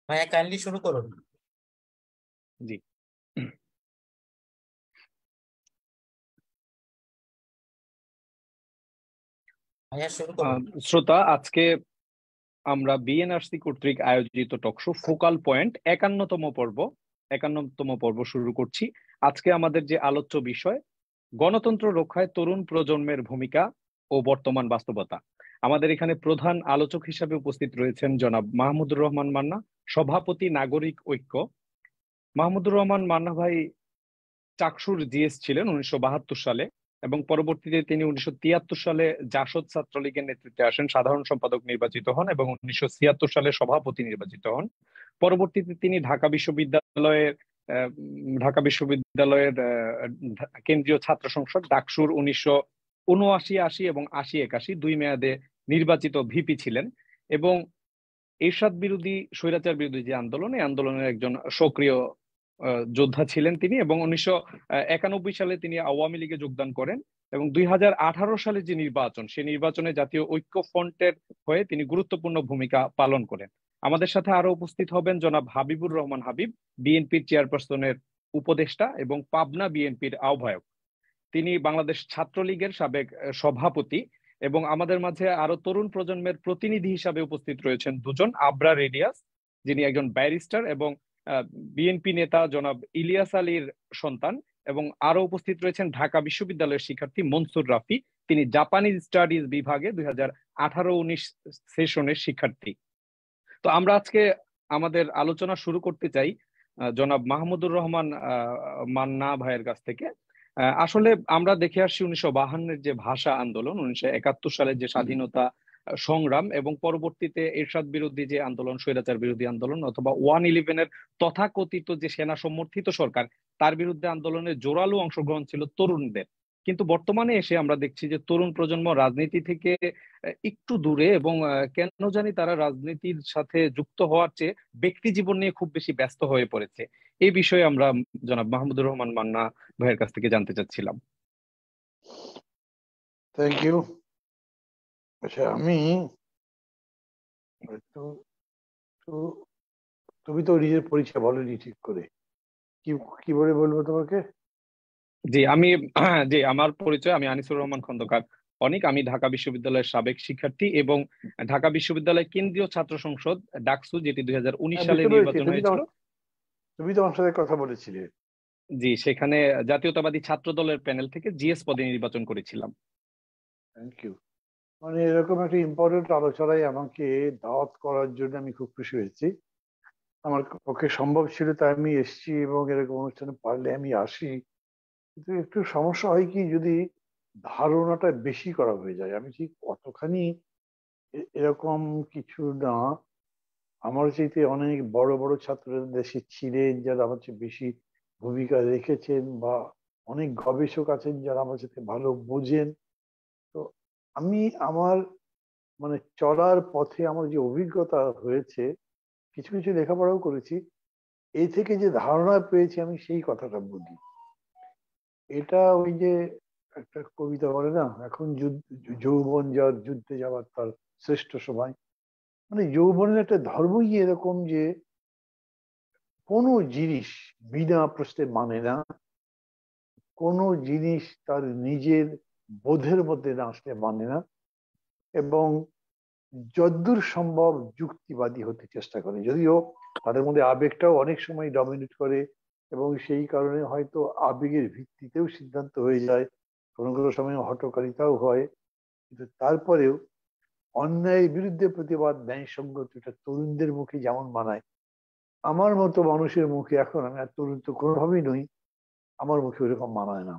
ভাইয়া কাইন্ডলি শুরু করুন। জি। ভাইয়া শুরু করুন। শ্রোতা, আজকে আমরা বিএনআরসি কর্তৃক আয়োজিত টকশো ফোকাল পয়েন্ট 51তম পর্ব শুরু করছি। আজকে আমাদের যে আলোচ্য বিষয়, গণতন্ত্র রক্ষায় তরুণ প্রজন্মের ভূমিকা ও বর্তমান বাস্তবতা। আমাদের এখানে প্রধান আলোচক হিসেবে উপস্থিত রয়েছেন জনাব মাহমুদুর রহমান মান্না, সভাপতি নাগরিক ঐক্য। মাহমুদুর রহমান মান্না ভাই চাকসুর জিএস ছিলেন 1972 সালে, এবং পরবর্তীতে তিনি 1973 সালে জাসদ ছাত্রলীগের নেতৃত্বে আসেন, সাধারণ সম্পাদক নির্বাচিত হন এবং 1976 সালে সভাপতি নির্বাচিত হন। পরবর্তীতে তিনি ঢাকা বিশ্ববিদ্যালয়ের কেন্দ্রীয় ছাত্র সংসদ ডাকসুর 1979, 80 এবং 80, 81 দুই মেয়াদে নির্বাচিত ভিপি ছিলেন, এবং এরশাদ বিরোধী, স্বৈরাচার বিরোধী যে আন্দোলন, এই আন্দোলনের একজন সক্রিয় যোদ্ধা ছিলেন তিনি। এবং 1991 সালে তিনি আওয়ামী লীগে যোগদান করেন, এবং 2018 সালে যে নির্বাচন, সেই নির্বাচনে জাতীয় ঐক্য ফ্রন্টের হয়ে তিনি গুরুত্বপূর্ণ ভূমিকা পালন করেন। আমাদের সাথে আরো উপস্থিত হবেন জনাব হাবিবুর রহমান হাবিব, বিএনপির চেয়ারপারসনের উপদেষ্টা এবং পাবনা বিএনপির আহ্বায়ক। তিনি বাংলাদেশ ছাত্রলীগের সাবেক সভাপতি। এবং আমাদের মাঝে আরো তরুণ প্রজন্মের প্রতিনিধি হিসাবে উপস্থিত রয়েছেন দুজন, আবরার রেডিয়াস, যিনি একজন ব্যারিস্টার এবং বিএনপি নেতা জনাব ইলিয়াস আলীর সন্তান, এবং আরো উপস্থিত রয়েছেন ঢাকা বিশ্ববিদ্যালয়ের শিক্ষার্থী মনসুর রাফি, তিনি জাপানিজ স্টাডিজ বিভাগে 2018-19 সেশনের শিক্ষার্থী। তো আমরা আজকে আমাদের আলোচনা শুরু করতে চাই জনাব মাহমুদুর রহমান মান্না ভাইয়ের কাছ থেকে। আসলে আমরা দেখে আসছি 1952-এর যে ভাষা আন্দোলন, 1971 সালের যে স্বাধীনতা সংগ্রাম, এবং পরবর্তীতে এরশাদ বিরোধী যে আন্দোলন, স্বৈরাচার বিরোধী আন্দোলন, অথবা 111-এর তথাকথিত যে সেনা সমর্থিত সরকার, তার বিরুদ্ধে আন্দোলনে জোরালো অংশগ্রহণ ছিল তরুণদের। কিন্তু বর্তমানে এসে আমরা দেখছি যে তরুণ প্রজন্ম রাজনীতি থেকে একটু দূরে, এবং কেন জানি তারা রাজনীতির সাথে যুক্ত হওয়ার চেয়ে ব্যক্তি জীবন নিয়ে খুব বেশি ব্যস্ত হয়ে পড়েছে। এই বিষয়ে আমরা জনাব মাহমুদুর রহমান মান্না ভাইয়ের কাছ থেকে জানতে চাচ্ছিলাম। Thank you. আচ্ছা, আমি একটু একটু- তুমি তো নিজের পরিচয় বলনি ঠিক করে, কি কি বলে বলবো তোমাকে? জি, আমার পরিচয়, আমি আনিসুর রহমান খন্দকার অনিক। আমি ঢাকা বিশ্ববিদ্যালয়ের সাবেক শিক্ষার্থী এবং ঢাকা বিশ্ববিদ্যালয় কেন্দ্রীয় ছাত্র সংসদ ডাকসু, যেটি 2019 হ্যাঁ, সালে বুঝতে পেরেছি। নির্বাচন হয়েছিল, তুমি তো আমার সাথে কথা বলেছিলে। জি, সেখানে জাতীয়তাবাদী ছাত্র দলের প্যানেল থেকে জিএস পদে নির্বাচন করেছিলাম। Thank you. মানে এরকম একটা ইম্পর্টেন্ট আলোচনায় আমাকে দাওয়াত করার জন্য আমি খুব খুশি হয়েছি। আমার পক্ষে সম্ভব ছিল তাই আমি এসেছি, এবং এরকম অনুষ্ঠানে পারলে আমি আসি। কিন্তু একটু সমস্যা হয় কি, যদি ধারণাটা বেশি করা হয়ে যায়, আমি ঠিক অতখানি এরকম কিছু না। আমার চাইতে অনেক বড় বড় ছাত্ররা দেশে ছিলেন, যারা আমার চেয়ে বেশি ভূমিকা রেখেছেন, বা অনেক গবেষক আছেন যারা আমার সাথে ভালো বোঝেন। তো আমি আমার মানে চলার পথে আমার যে অভিজ্ঞতা হয়েছে, কিছু কিছু লেখাপড়াও করেছি, এই থেকে যে ধারণা পেয়েছি আমি সেই কথাটা বলি। এটা ওই যে একটা কবিতা বলে না, এখন যৌবন যার যুদ্ধে যাওয়ার তার শ্রেষ্ঠ সময়। মানে যৌবনের একটা ধর্মই এরকম যে কোনো জিনিস বিনা প্রশ্নে মানে না, কোনো জিনিস তার নিজের বোধের মধ্যে না আসলে মানে না, এবং যদ্দূর সম্ভব যুক্তিবাদী হতে চেষ্টা করে, যদিও তাদের মধ্যে আবেগটাও অনেক সময় ডমিনেট করে, এবং সেই কারণে হয়তো আবেগের ভিত্তিতেও সিদ্ধান্ত হয়ে যায়, কোনো কোনো সময় হঠকারিতাও হয়। কিন্তু তারপরেও অন্যায়ের বিরুদ্ধে প্রতিবাদ ন্যায়সঙ্গত এটা তরুণদের মুখে যেমন মানায়, আমার মতো মানুষের মুখে, এখন আমি আর তরুণ তো কোনোভাবেই নই, আমার মুখে ওরকম মানায় না।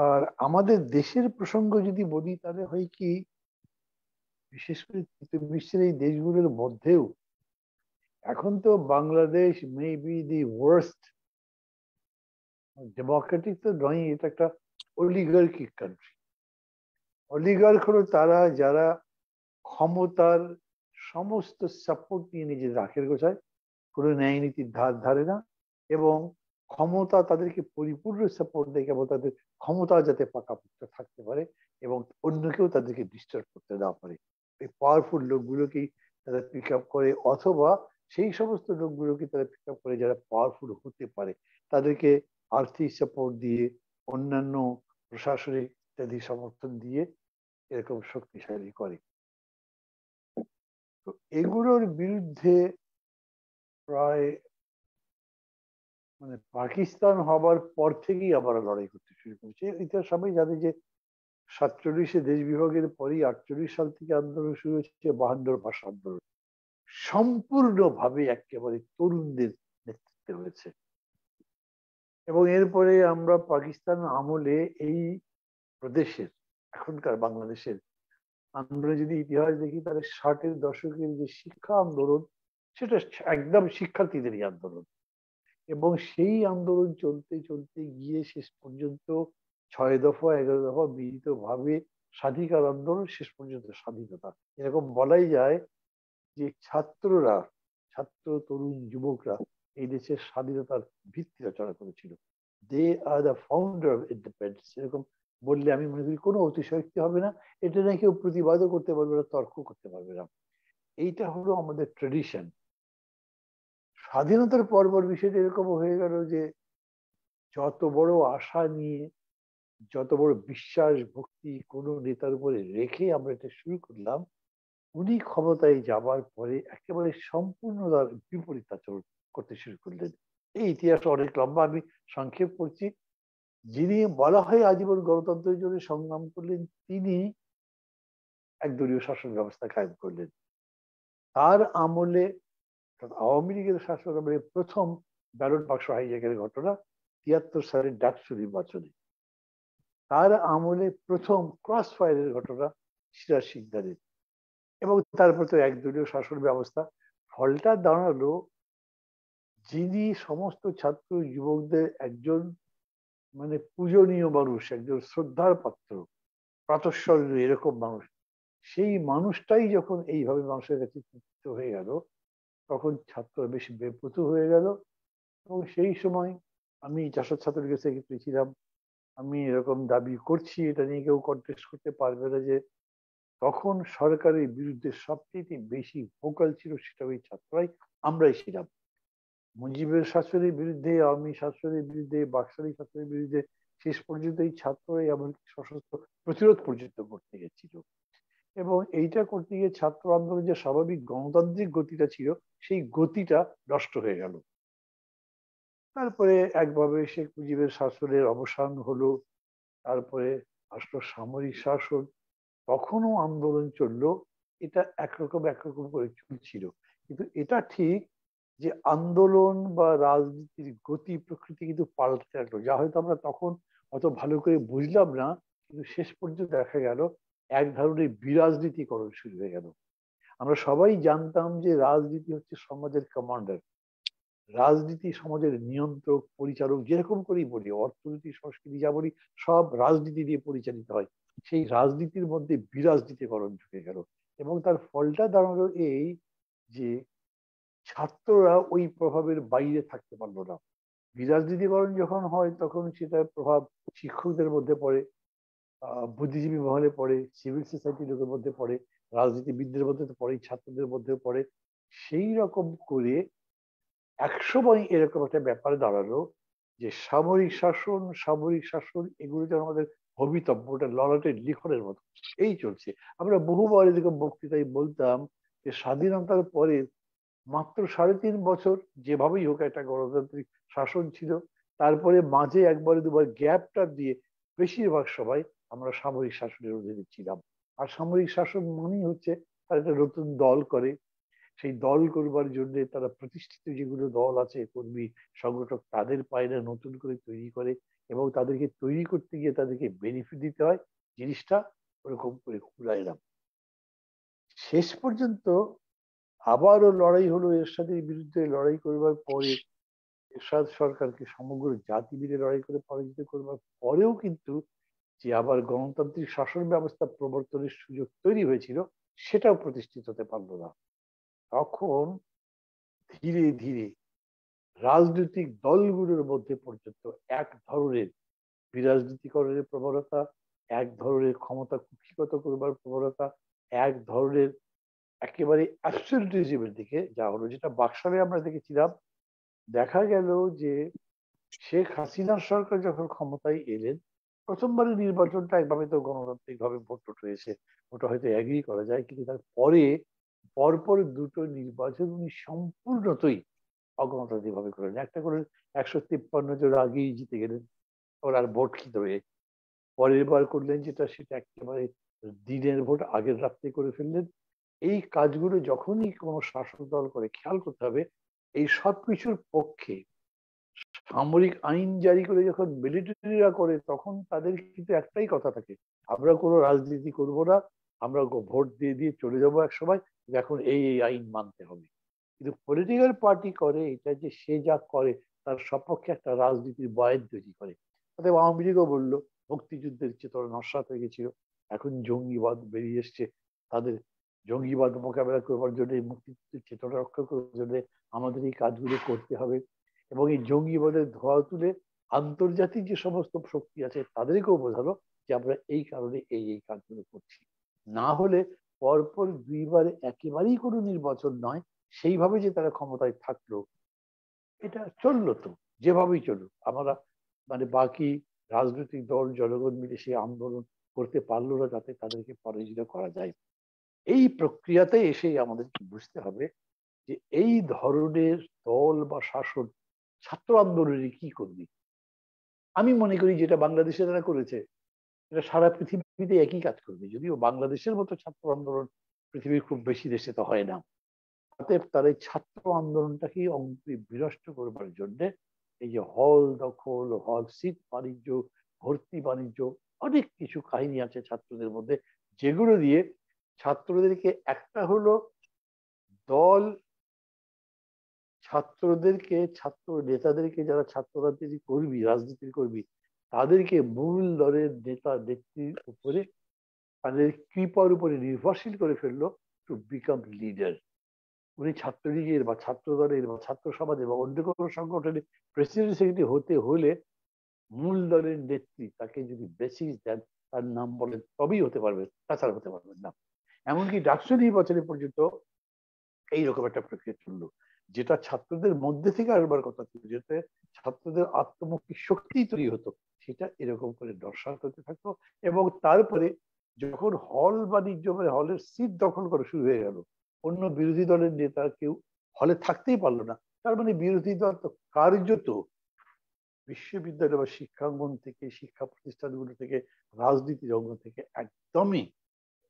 আর আমাদের দেশের প্রসঙ্গ যদি বলি, তাহলে হয় কি, বিশেষ করে তৃতীয় বিশ্বের এই দেশগুলোর মধ্যেও এখন তো Bangladesh may be the worst. Democratic তো নয়, এটা একটা অলিগার্কিক কান্ট্রি। অলিগার্ক হলো তারা যারা ক্ষমতার সমস্ত সাপোর্ট নিয়ে নিজের আখের গোছায়, কোনো ন্যায় নীতির ধার ধারে না, এবং ক্ষমতা তাদেরকে পরিপূর্ণ সাপোর্ট দেয় কেবল তাদের ক্ষমতা যাতে পাকাপোক্ত থাকতে পারে, এবং অন্য কেউ তাদেরকে ডিস্টার্ব করতে না পারে। এই পাওয়ারফুল লোকগুলোকেই তারা পিক আপ করে, অথবা সেই সমস্ত লোকগুলোকে তারা পিক আপ করে যারা পাওয়ারফুল হতে পারে, তাদেরকে আর্থিক সাপোর্ট দিয়ে, অন্যান্য প্রশাসনিক ইত্যাদি সমর্থন দিয়ে এরকম শক্তিশালী করে। তো এগুলোর বিরুদ্ধে প্রায় মানে পাকিস্তান হবার পর থেকেই আবার লড়াই করতে শুরু করেছে। এটা সবাই জানে যে 47-এ দেশ বিভাগের পরেই 48 সাল থেকে আন্দোলন শুরু হয়েছে 52 ভাষা আন্দোলন, সম্পূর্ণভাবে একেবারে তরুণদের নেতৃত্বে হয়েছে। এবং এরপরে আমরা পাকিস্তান আমলে এই প্রদেশের, এখনকার বাংলাদেশের আন্দোলনে যদি ইতিহাস দেখি, তাহলে 60-এর দশকের যে শিক্ষা আন্দোলন, সেটা একদম শিক্ষার্থীদেরই আন্দোলন। এবং সেই আন্দোলন চলতে চলতে গিয়ে শেষ পর্যন্ত 6 দফা 11 দফা মিলিত ভাবে স্বাধিকার আন্দোলন, শেষ পর্যন্ত স্বাধীনতা। এরকম বলাই যায় যে ছাত্ররা, ছাত্র তরুণ যুবকরা এই দেশের স্বাধীনতার ভিত্তি রচনা করেছিল। They are the founder of independence, এরকম বললে আমি মনে করি কোনো অতিশয়োক্তি হবে না। এটা না কেউ প্রতিবাদও করতে পারবে না, তর্ক করতে পারবে না। এইটা হলো আমাদের ট্রেডিশন। স্বাধীনতার পরপর বিষয়টা এরকম হয়ে গেল যে যত বড় আশা নিয়ে, যত বড় বিশ্বাস ভক্তি কোনো নেতার উপরে রেখে আমরা এটা শুরু করলাম, উনি ক্ষমতায় যাবার পরে একেবারে সম্পূর্ণ তার বিপরীত আচরণ করতে শুরু করলেন। এই ইতিহাস অনেক লম্বা, আমি সংক্ষেপ করছি। যিনি বলা হয় আজীবন গণতন্ত্রের জন্য সংগ্রাম করলেন, তিনি একদলীয় শাসন ব্যবস্থা কায়েম করলেন। তার আমলে, আওয়ামী লীগের শাসন আমলে প্রথম ব্যালট বাক্স হাইজ্যাকের ঘটনা 73 সালের ডাকসু নির্বাচনে। তার আমলে প্রথম ক্রস ফায়ারের ঘটনা সিরাজ সিকদারের। এবং তারপর তো একদলীয় শাসন ব্যবস্থা। ফলটা দাঁড়ালো, যিনি সমস্ত ছাত্র যুবকদের একজন মানে পূজনীয় মানুষ, একজন শ্রদ্ধার পাত্র, প্রাতঃস্মরণীয় এরকম মানুষ, সেই মানুষটাই যখন এইভাবে মানুষের কাছে চিত্রিত হয়ে গেল, তখন ছাত্র বেশি বেপথু হয়ে গেল। এবং সেই সময় আমি জাসদ ছাত্রলীগের সেক্রেটারি ছিলাম। আমি এরকম দাবি করছি, এটা নিয়ে কেউ কন্টেস্ট করতে পারবে না, যে তখন সরকারের বিরুদ্ধে সবচেয়ে বেশি ভোকাল ছিল সেটা ওই ছাত্ররাই, আমরাই ছিলাম। মুজিবের শাসনের বিরুদ্ধে, আওয়ামী শাসনের বিরুদ্ধে, বাকশালী শাসনের বিরুদ্ধে শেষ পর্যন্ত এই ছাত্ররাই এমনকি সশস্ত্র প্রতিরোধ পর্যন্ত করতে গেছিল। এবং এইটা করতে গিয়ে ছাত্র আন্দোলন যে স্বাভাবিক গণতান্ত্রিক গতিটা ছিল, সেই গতিটা নষ্ট হয়ে গেল। তারপরে একভাবে শেখ মুজিবের শাসনের অবসান হলো, তারপরে আসলো সামরিক শাসন, তখনও আন্দোলন চললো। এটা একরকম করে চলছিল। কিন্তু এটা ঠিক যে আন্দোলন বা রাজনীতির গতি প্রকৃতি কিন্তু পাল্টে থাকলো, যা হয়তো আমরা তখন অত ভালো করে বুঝলাম না, কিন্তু শেষ পর্যন্ত দেখা গেল এক ধরনের বিরাজনীতিকরণ শুরু হয়ে গেল। আমরা সবাই জানতাম যে রাজনীতি হচ্ছে সমাজের কমান্ডার, রাজনীতি সমাজের নিয়ন্ত্রক, পরিচালক, যেরকম করেই বলি, অর্থনীতি সংস্কৃতি যা বলি, সব রাজনীতি দিয়ে পরিচালিত হয়। সেই রাজনীতির মধ্যে বিরাজনীতিকরণ ঢুকে গেল। এবং তার ফলটা দাঁড়ালো এই যে ছাত্ররা ওই প্রভাবের বাইরে থাকতে পারলো না। বিরাজনীতিকরণ যখন হয়, তখন সেটার প্রভাব শিক্ষকদের মধ্যে পড়ে, বুদ্ধিজীবী মহলে পড়ে, সিভিল সোসাইটির লোকের মধ্যে পড়ে, রাজনীতিবিদদের মধ্যে তো পড়েই, ছাত্রদের মধ্যেও পড়ে। সেই রকম করে একসময় এরকম একটা ব্যাপারে দাঁড়ালো যে সামরিক শাসন এগুলো যেন আমাদের ভবিতব্য, ওটা ললাটের লিখনের মতো এই চলছে। আমরা বহুবার এরকম বক্তৃতায় বলতাম যে স্বাধীনতার পরে মাত্র 3.5 বছর যেভাবেই হোক একটা গণতান্ত্রিক শাসন ছিল, তারপরে মাঝে একবার দুবার গ্যাপটা দিয়ে বেশিরভাগ সময় আমরা সামরিক শাসনের অধীনে ছিলাম। আর সামরিক শাসন মানেই হচ্ছে তারা একটা নতুন দল করে, সেই দল করবার জন্য তারা প্রতিষ্ঠিত যেগুলো দল আছে, কর্মী সংগঠক, তাদের পায়রা নতুন করে তৈরি করে, এবং তাদেরকে তৈরি করতে গিয়ে তাদেরকে বেনিফিট দিতে হয়। জিনিসটা ওরকম করে ঘুরাইলাম। শেষ পর্যন্ত আবারও লড়াই হলো এরশাদের বিরুদ্ধে। লড়াই করবার পরে এরশাদ সরকারকে সমগ্র জাতি মিলে লড়াই করে পরাজিত করবার পরেও কিন্তু যে আবার গণতান্ত্রিক শাসন ব্যবস্থা প্রবর্তনের সুযোগ তৈরি হয়েছিল, সেটাও প্রতিষ্ঠিত হতে পারলো না। তখন ধীরে ধীরে রাজনৈতিক দলগুলোর মধ্যে পর্যন্ত এক ধরনের বিরাজনীতিকরণের প্রবণতা, এক ধরনের ক্ষমতা কুক্ষিগত করবার প্রবণতা, এক ধরনের একেবারে অ্যাবসলিউটিজমের দিকে যা হলো, যেটা বাকশালে আমরা দেখেছিলাম। দেখা গেল যে শেখ হাসিনার সরকার যখন ক্ষমতায় এলেন, প্রথমবারের নির্বাচনটা একভাবে তো গণতান্ত্রিক ভাবে ভোট টোট হয়েছে, ওটা হয়তো এগ্রি করা যায়, কিন্তু তারপরে পরপর দুটো নির্বাচন উনি সম্পূর্ণতই অগণতান্ত্রিক ভাবে করেন। একটা করে 153 জন আগেই জিতে গেলেন, ওর আর ভোট কি দেবে। পরের বার করলেন যেটা, সেটা একেবারে দিনের ভোট আগের রাত্রে করে ফেললেন। এই কাজগুলো যখনই কোনো শাসক দল করে, খেয়াল করতে হবে এই সব কিছুর পক্ষে সামরিক আইন জারি করে যখন মিলিটারিরা করে, তখন তাদের কিন্তু একটাই কথা থাকে, আমরা কোনো রাজনীতি করব না, আমরা ভোট দিয়ে দিয়ে চলে যাবো এক সময়, এখন এই এই আইন মানতে হবে। কিন্তু পলিটিক্যাল পার্টি করে এটা যে সে যা করে তার সপক্ষে একটা রাজনীতির বয়ান তৈরি করে। অতএব আওয়ামী লীগও বললো মুক্তিযুদ্ধের চেতনা নস্যাৎ হয়ে গেছিল, এখন জঙ্গিবাদ বেরিয়ে এসছে, তাদের জঙ্গিবাদ মোকাবেলা করবার জন্য, মুক্তিযুদ্ধের চেতনা রক্ষা করার জন্য আমাদের এই কাজগুলো করতে হবে। এবং এই জঙ্গিবাদের ধোঁয়া তুলে আন্তর্জাতিক যে সমস্ত শক্তি আছে তাদেরকেও বোঝালো যে আমরা এই কারণে এই এই কাজগুলো করছি। না হলে পরপর দুইবার একেবারেই কোনো নির্বাচন নয়, সেইভাবে যে তারা ক্ষমতায় থাকলো, এটা চললো তো যেভাবেই চলুক। আমরা মানে বাকি রাজনৈতিক দল জনগণ মিলে সেই আন্দোলন করতে পারলো না যাতে তাদেরকে পরাজিত করা যায়। এই প্রক্রিয়াতে এসে আমাদেরকে বুঝতে হবে যে এই ধরনের দল বা শাসন ছাত্র আন্দোলনে কি করবে। আমি মনে করি যেটা বাংলাদেশে তারা করেছে, এটা সারা পৃথিবীতে একই কাজ করবে, যদিও বাংলাদেশের মতো ছাত্র আন্দোলন পৃথিবীর খুব বেশি দেশে তো হয় না। অতএব তারা এই ছাত্র আন্দোলনটাকে বিনষ্ট করবার জন্য এই যে হল দখল, হল সিট বাণিজ্য, ভর্তি বাণিজ্য, অনেক কিছু কাহিনী আছে ছাত্রদের মধ্যে, যেগুলো দিয়ে ছাত্রদেরকে একটা হলো দল, ছাত্রদেরকে, ছাত্র নেতাদেরকে, যারা ছাত্র রাজনীতি কর্মী, রাজনীতির কর্মী, তাদেরকে মূল দলের নেতা নেত্রীর উপরে, তাদের কৃপার উপরে নির্ভরশীল করে ফেললো টু বিকাম লিডার। উনি ছাত্রলীগের বা ছাত্র দলের বা ছাত্র সমাজের বা অন্য কোনো সংগঠনের প্রেসিডেন্ট সেক্রেটারি হতে হলে মূল দলের নেত্রী তাকে যদি বেসিস দেন, তার নাম বলেন, তবেই হতে পারবে, তাছাড়া হতে পারবেন না। এমনকি ডাকসু নির্বাচনে পর্যন্ত এইরকম একটা প্রক্রিয়া চললো, যেটা ছাত্রদের মধ্যে থেকে আসবার কথা ছিল, যেটা ছাত্রদের আত্মমুখী শক্তি তৈরি হতো, সেটা এরকম করে নস্যাৎ হতে থাকতো। এবং তারপরে যখন হল বাণিজ্য, মানে হলের সিট দখল করা শুরু হয়ে গেল, অন্য বিরোধী দলের নেতা কেউ হলে থাকতেই পারলো না, তার মানে বিরোধী দল তো কার্যত বিশ্ববিদ্যালয় বা শিক্ষাঙ্গন থেকে, শিক্ষা প্রতিষ্ঠানগুলো থেকে, রাজনীতির অঙ্গ থেকে একদমই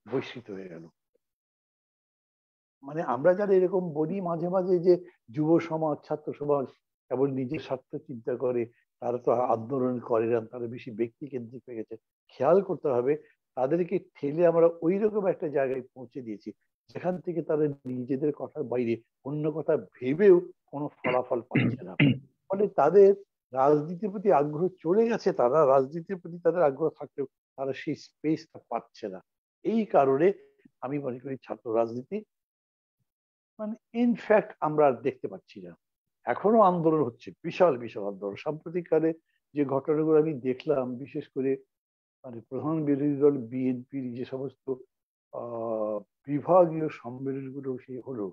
বহিষ্কৃত হয়ে গেল। মানে আমরা যারা এরকম বলি মাঝে মাঝে যে যুব সমাজ, ছাত্র সমাজ কেবল নিজের স্বার্থ চিন্তা করে, তারা তো আন্দোলন করে না, তারা বেশি ব্যক্তি কেন্দ্রিক হয়ে গেছে, খেয়াল করতে হবে তাদেরকে ঠেলে আমরা ওই রকম একটা জায়গায় পৌঁছে দিয়েছি যেখান থেকে তারা নিজেদের কথার বাইরে অন্য কথা ভেবেও কোনো ফলাফল পাচ্ছে না। ফলে তাদের রাজনীতির প্রতি আগ্রহ চলে গেছে, তারা রাজনীতির প্রতি তাদের আগ্রহ থাকলেও তারা সেই স্পেসটা পাচ্ছে না। এই কারণে আমি মনে করি ছাত্র রাজনীতি মানে ইনফ্যাক্ট আমরা আর দেখতে পাচ্ছি না। এখনো আন্দোলন হচ্ছে, বিশাল বিশাল আন্দোলন। সাম্প্রতিককালে যে ঘটনাগুলো আমি দেখলাম, বিশেষ করে মানে প্রধান বিরোধী দল বিএনপির যে সমস্ত বিভাগীয় সম্মেলনগুলো সে হলো,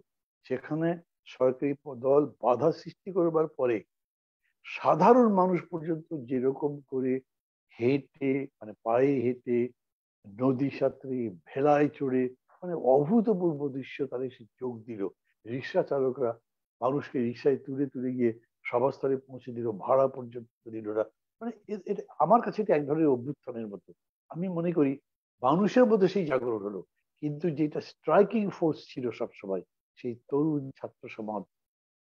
সেখানে সরকারি দল বাধা সৃষ্টি করবার পরে সাধারণ মানুষ পর্যন্ত যেরকম করে হেঁটে, মানে পায়ে হেঁটে, নদী সাঁতরে, ভেলায় চড়ে, মানে অভূতপূর্ব দৃশ্য তারা এসে যোগ দিল। রিক্সা চালকরা মানুষকে রিক্সায় তুলে তুলে গিয়ে সভাস্থলে পৌঁছে দিল, ভাড়া পর্যন্ত দিল না। মানে এটা আমার কাছে এটা এক ধরনের অভ্যুত্থানের মতো। আমি মনে করি মানুষের মধ্যে সেই জাগরণ হলো, কিন্তু যেটা স্ট্রাইকিং ফোর্স ছিল সবসময়, সেই তরুণ ছাত্র সমাজ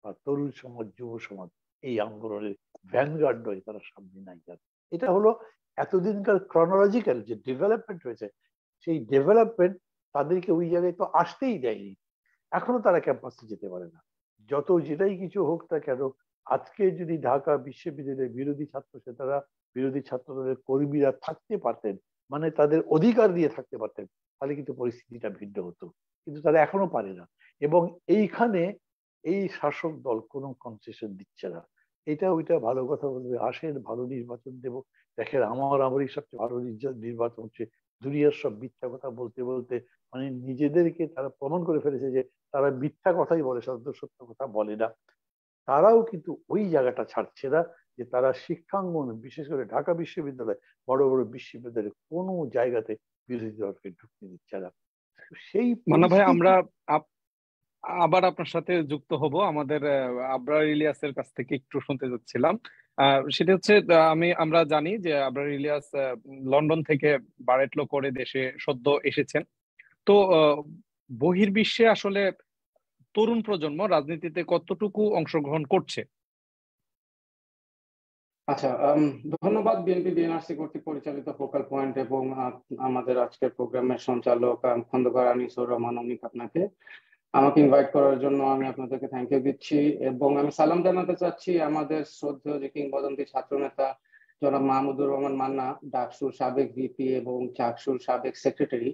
বা তরুণ সমাজ, যুব সমাজ এই আন্দোলনের ভ্যানগার্ড নয়, তারা সামনে নাই। এটা হলো এতদিনকার ক্রনোলজিক্যাল যে ডেভেলপমেন্ট হয়েছে, সেই ডেভেলপমেন্ট তাদেরকে ওই জায়গায় তো আসতেই দেয়নি। এখনো তারা ক্যাম্পাসে যেতে পারে না। যত যেটাই কিছু হোক না কেন, আজকে যদি ঢাকা বিশ্ববিদ্যালয়ের বিরোধী ছাত্র নেতারা, বিরোধী ছাত্র দলের কর্মীরা থাকতে পারতেন, মানে তাদের অধিকার দিয়ে থাকতে পারতেন, তাহলে কিন্তু পরিস্থিতিটা ভিন্ন হতো। কিন্তু তারা এখনো পারে না। এবং এইখানে এই শাসক দল কোনো কনসেশন দিচ্ছে না। এটা ওইটা ভালো কথা বলবে, আসেন ভালো নির্বাচন দেব, দেখেন আমারই সবচেয়ে ভালো নির্বাচন হচ্ছে। দুনিয়ার সব মিথ্যা কথা বলতে বলতে মানে নিজেদেরকে তারা প্রমাণ করে ফেলেছে যে তারা মিথ্যা কথাই বলে, সত্য সত্য কথা বলে না। তারাও কিন্তু ওই জায়গাটা ছাড়ছে না যে তারা শিক্ষাঙ্গন, বিশেষ করে ঢাকা বিশ্ববিদ্যালয়, বড় বড় বিশ্ববিদ্যালয়ের কোনো জায়গাতে বিরোধী দলকে ঢুকতে দিচ্ছে না। তো সেই মান্না ভাই, আমরা পরিস্থিতি। আবার আপনার সাথে যুক্ত হব। আমাদের আবরার ইলিয়াসের কাছ থেকে একটু শুনতে যাচ্ছিলাম। সেটা হচ্ছে, আমরা জানি যে আবরার ইলিয়াস লন্ডন থেকে বারেট ল করে দেশে সদ্য এসেছেন। তো বহির্বিশ্বে আসলে তরুণ প্রজন্ম রাজনীতিতে কতটুকু অংশগ্রহণ করছে? আচ্ছা, ধন্যবাদ বিএনপি বিএনআরসি কর্তৃক পরিচালিত ফোকাল পয়েন্ট এবং আমাদের আজকের প্রোগ্রামের সঞ্চালক খন্দকার আনিসুর রহমান অনিক আপনাকে আমাকে ইনভাইট করার জন্য আমি আপনাদেরকে থ্যাংক ইউ দিচ্ছি। এবং আমি সালাম জানাতে চাচ্ছি আমাদের শ্রদ্ধেয় যে কিংবদন্তি ছাত্রনেতা জনাব মাহমুদুর রহমান মান্না, ডাকসুর সাবেক ভিপি এবং চাকসুর সাবেক সেক্রেটারি।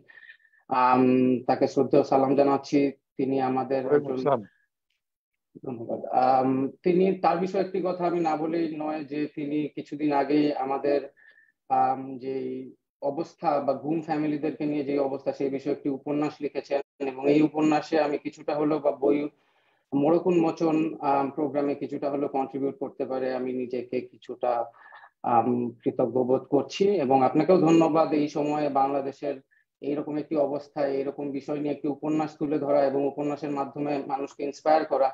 তাকে শ্রদ্ধেয় সালাম জানাচ্ছি। তিনি আমাদের একজন। ধন্যবাদ। তিনি, তার বিষয়ে একটি কথা আমি না বলেই নয় যে তিনি কিছুদিন আগে আমাদের যে অবস্থা বা ঘুম ফ্যামিলিদেরকে নিয়ে যে অবস্থা সেই বিষয়ে একটি উপন্যাস লিখেছেন, এবং এই উপন্যাসে আমি কিছুটা হলেও বা বই মোড়ক উন্মোচন প্রোগ্রামে কিছুটা হলেও কন্ট্রিবিউট করতে পারে আমি নিজেকে কিছুটা কৃতজ্ঞ বোধ করছি। এবং আপনাকেও ধন্যবাদ এই সময়ে বাংলাদেশের এইরকম একটি অবস্থায় এরকম বিষয় নিয়ে একটি উপন্যাস তুলে ধরা এবং উপন্যাসের মাধ্যমে মানুষকে ইন্সপায়ার করা।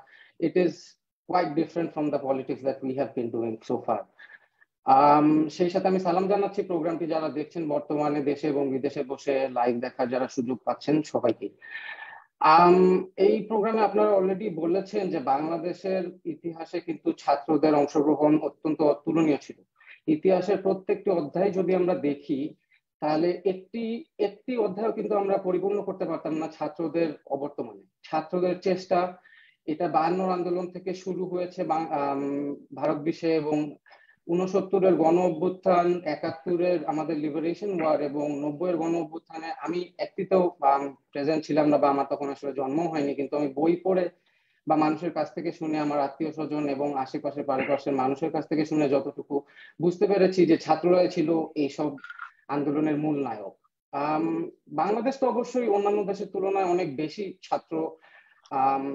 It is quite different from the politics that we have been doing so far. সেই সাথে আমি সালাম জানাচ্ছি প্রোগ্রামটি যারা দেখছেন বর্তমানে দেশে এবং বিদেশে বসে লাইভ দেখার যারা সুযোগ পাচ্ছেন সবাইকে। এই প্রোগ্রামে আপনারা অলরেডি বলেছেন যে বাংলাদেশের ইতিহাসে কিন্তু ছাত্রদের অংশগ্রহণ অত্যন্ত অতুলনীয় ছিল। ইতিহাসের প্রত্যেকটি অধ্যায় যদি আমরা দেখি তাহলে একটি একটি অধ্যায় কিন্তু আমরা পরিপূর্ণ করতে পারতাম না ছাত্রদের অবর্তমানে। ছাত্রদের চেষ্টা, এটা 52 আন্দোলন থেকে শুরু হয়েছে ভারত বিশ্বে, এবং 69-এর গণ অভ্যুত্থান, 71-এর আমাদের লিবারেশন ওয়ার এবং 90-এর গণ অভ্যুত্থানে আমি একটিতেও প্রেজেন্ট ছিলাম না, বা আমার তখন আসলে জন্ম হয়নি, কিন্তু আমি বই পড়ে বা মানুষের কাছ থেকে শুনে, আমার আত্মীয় স্বজন এবং আশেপাশে পারিপার্শ্বের মানুষের কাছ থেকে শুনে যতটুকু বুঝতে পেরেছি যে ছাত্ররাই ছিল এইসব আন্দোলনের মূল নায়ক। বাংলাদেশ তো অবশ্যই অন্যান্য দেশের তুলনায় অনেক বেশি